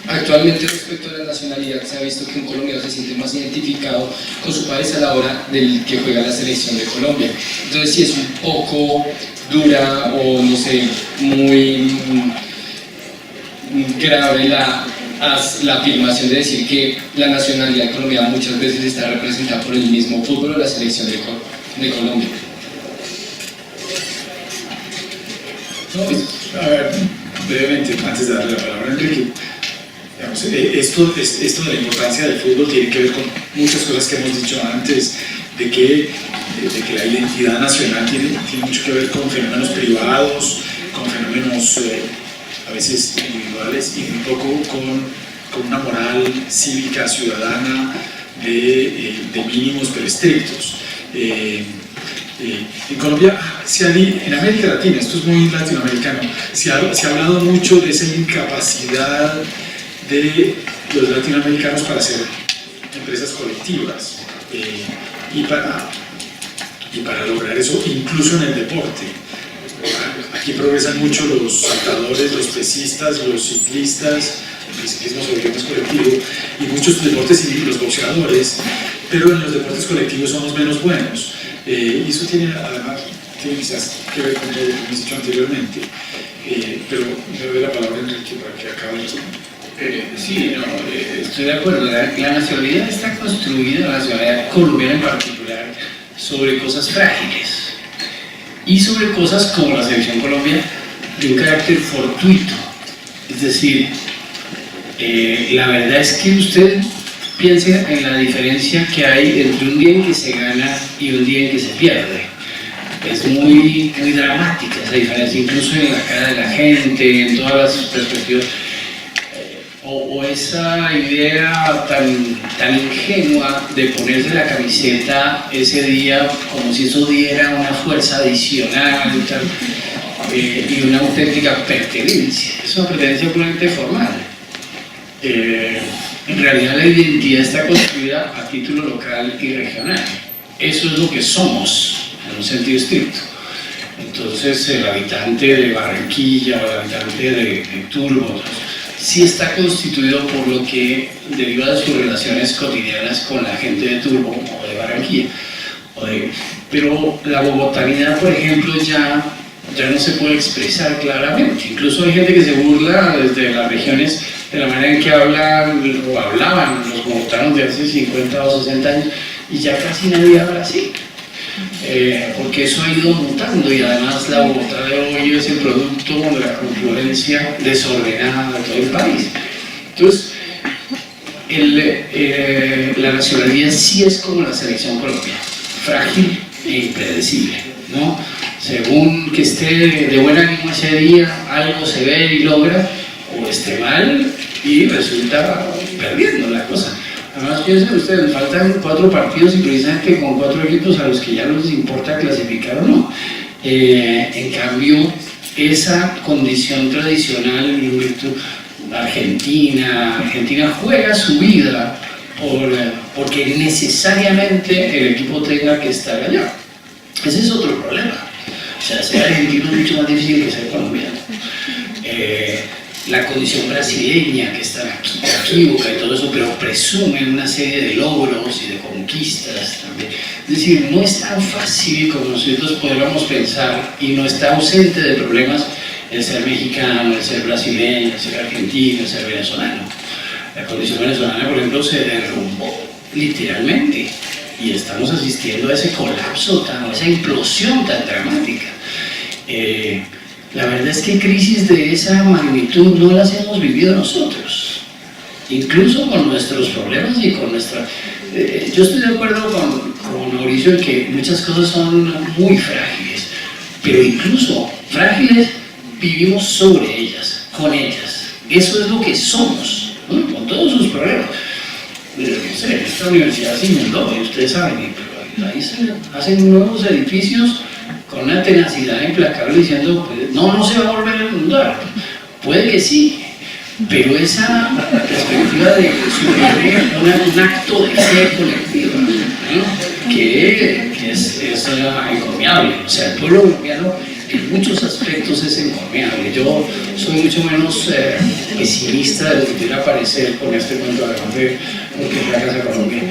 actualmente respecto a la nacionalidad se ha visto que un colombiano se siente más identificado con su país a la hora del que juega la selección de Colombia. Entonces si es un poco dura o no sé, muy grave la afirmación de decir que la nacionalidad colombiana muchas veces está representada por el mismo fútbol o la selección de Colombia. A ver, brevemente, antes de darle la palabra a Enrique, digamos, esto de la importancia del fútbol tiene que ver con muchas cosas que hemos dicho antes, de que la identidad nacional tiene mucho que ver con fenómenos privados, con fenómenos a veces individuales y un poco con una moral cívica, ciudadana, de mínimos pero estrictos. En Colombia, en América Latina, esto es muy latinoamericano, se ha hablado mucho de esa incapacidad de los latinoamericanos para hacer empresas colectivas y para lograr eso incluso en el deporte. Aquí progresan mucho los saltadores, los pesistas, los ciclistas, el ciclismo sobre todo es colectivo, y muchos deportes y los boxeadores, pero en los deportes colectivos somos menos buenos. Y eso tiene además quizás que ver con todo lo que hemos dicho anteriormente. Pero le doy la palabra a Enrique para que acabe esto. Sí, estoy de acuerdo. La nacionalidad está construida, la nacionalidad colombiana en particular, sobre cosas frágiles y sobre cosas como la selección Colombia de un carácter fortuito. Es decir, la verdad es que usted piense en la diferencia que hay entre un día en que se gana y un día en que se pierde. Es muy dramática esa diferencia, incluso en la cara de la gente, en todas las perspectivas. O esa idea tan ingenua de ponerse la camiseta ese día como si eso diera una fuerza adicional y una auténtica pertenencia. Es una pertenencia puramente formal. En realidad la identidad está construida a título local y regional. Eso es lo que somos, en un sentido estricto. Entonces el habitante de Barranquilla o el habitante de Turbo sí está constituido por lo que deriva de sus relaciones cotidianas con la gente de Turbo o de Barranquilla. Pero la bogotanidad, por ejemplo, ya no se puede expresar claramente. Incluso hay gente que se burla desde las regiones de la manera en que hablan o hablaban los bogotanos de hace 50 o 60 años, y ya casi nadie habla así. Porque eso ha ido mutando y además la Bogotá de hoy es el producto de la confluencia desordenada de todo el país. Entonces, la nacionalidad sí es como la selección colombiana, frágil e impredecible, ¿no? Según que esté de buen ánimo ese día, algo se ve y logra, o esté mal y resulta perdiendo la cosa. Además, piensen ustedes, faltan 4 partidos y precisamente con 4 equipos a los que ya no les importa clasificar o no. En cambio, esa condición tradicional en virtud Argentina juega su vida porque necesariamente el equipo tenga que estar allá. Ese es otro problema. O sea, ser argentino es mucho más difícil que ser colombiano. La condición brasileña que está equívoca y todo eso, pero presume una serie de logros y de conquistas también. Es decir, no es tan fácil como nosotros podríamos pensar, y no está ausente de problemas el ser mexicano, el ser brasileño, el ser argentino, el ser venezolano. La condición venezolana, por ejemplo, se derrumbó literalmente y estamos asistiendo a ese colapso, a esa implosión tan dramática. La verdad es que crisis de esa magnitud no las hemos vivido nosotros, incluso con nuestros problemas y con nuestra... yo estoy de acuerdo con Mauricio en que muchas cosas son muy frágiles, pero incluso frágiles vivimos sobre ellas, con ellas. Eso es lo que somos. ¿no? Con todos sus problemas. No sé, esta universidad se inundó, y ustedes saben, pero ahí se hacen nuevos edificios con una tenacidad implacable diciendo, pues, no se va a volver a inundar. Puede que sí, pero esa perspectiva de suprimir un acto de fe colectiva, ¿no? que es encomiable. O sea, el pueblo colombiano en muchos aspectos es encomiable. Yo soy mucho menos pesimista de lo que pudiera parecer con este cuento de lo que fracasa Colombia,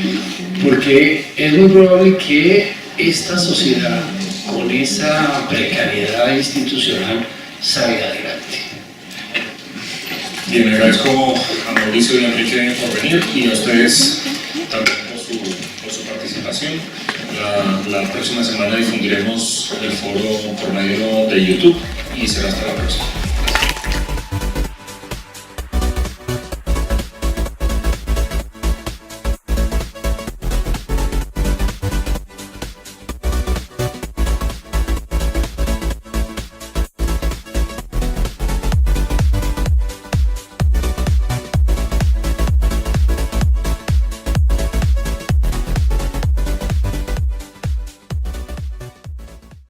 porque es muy probable que esta sociedad, con esa precariedad institucional, salga adelante. Bien, le agradezco a Mauricio y a Enrique por venir y a ustedes también por su participación. La próxima semana difundiremos el foro por medio de YouTube y será hasta la próxima.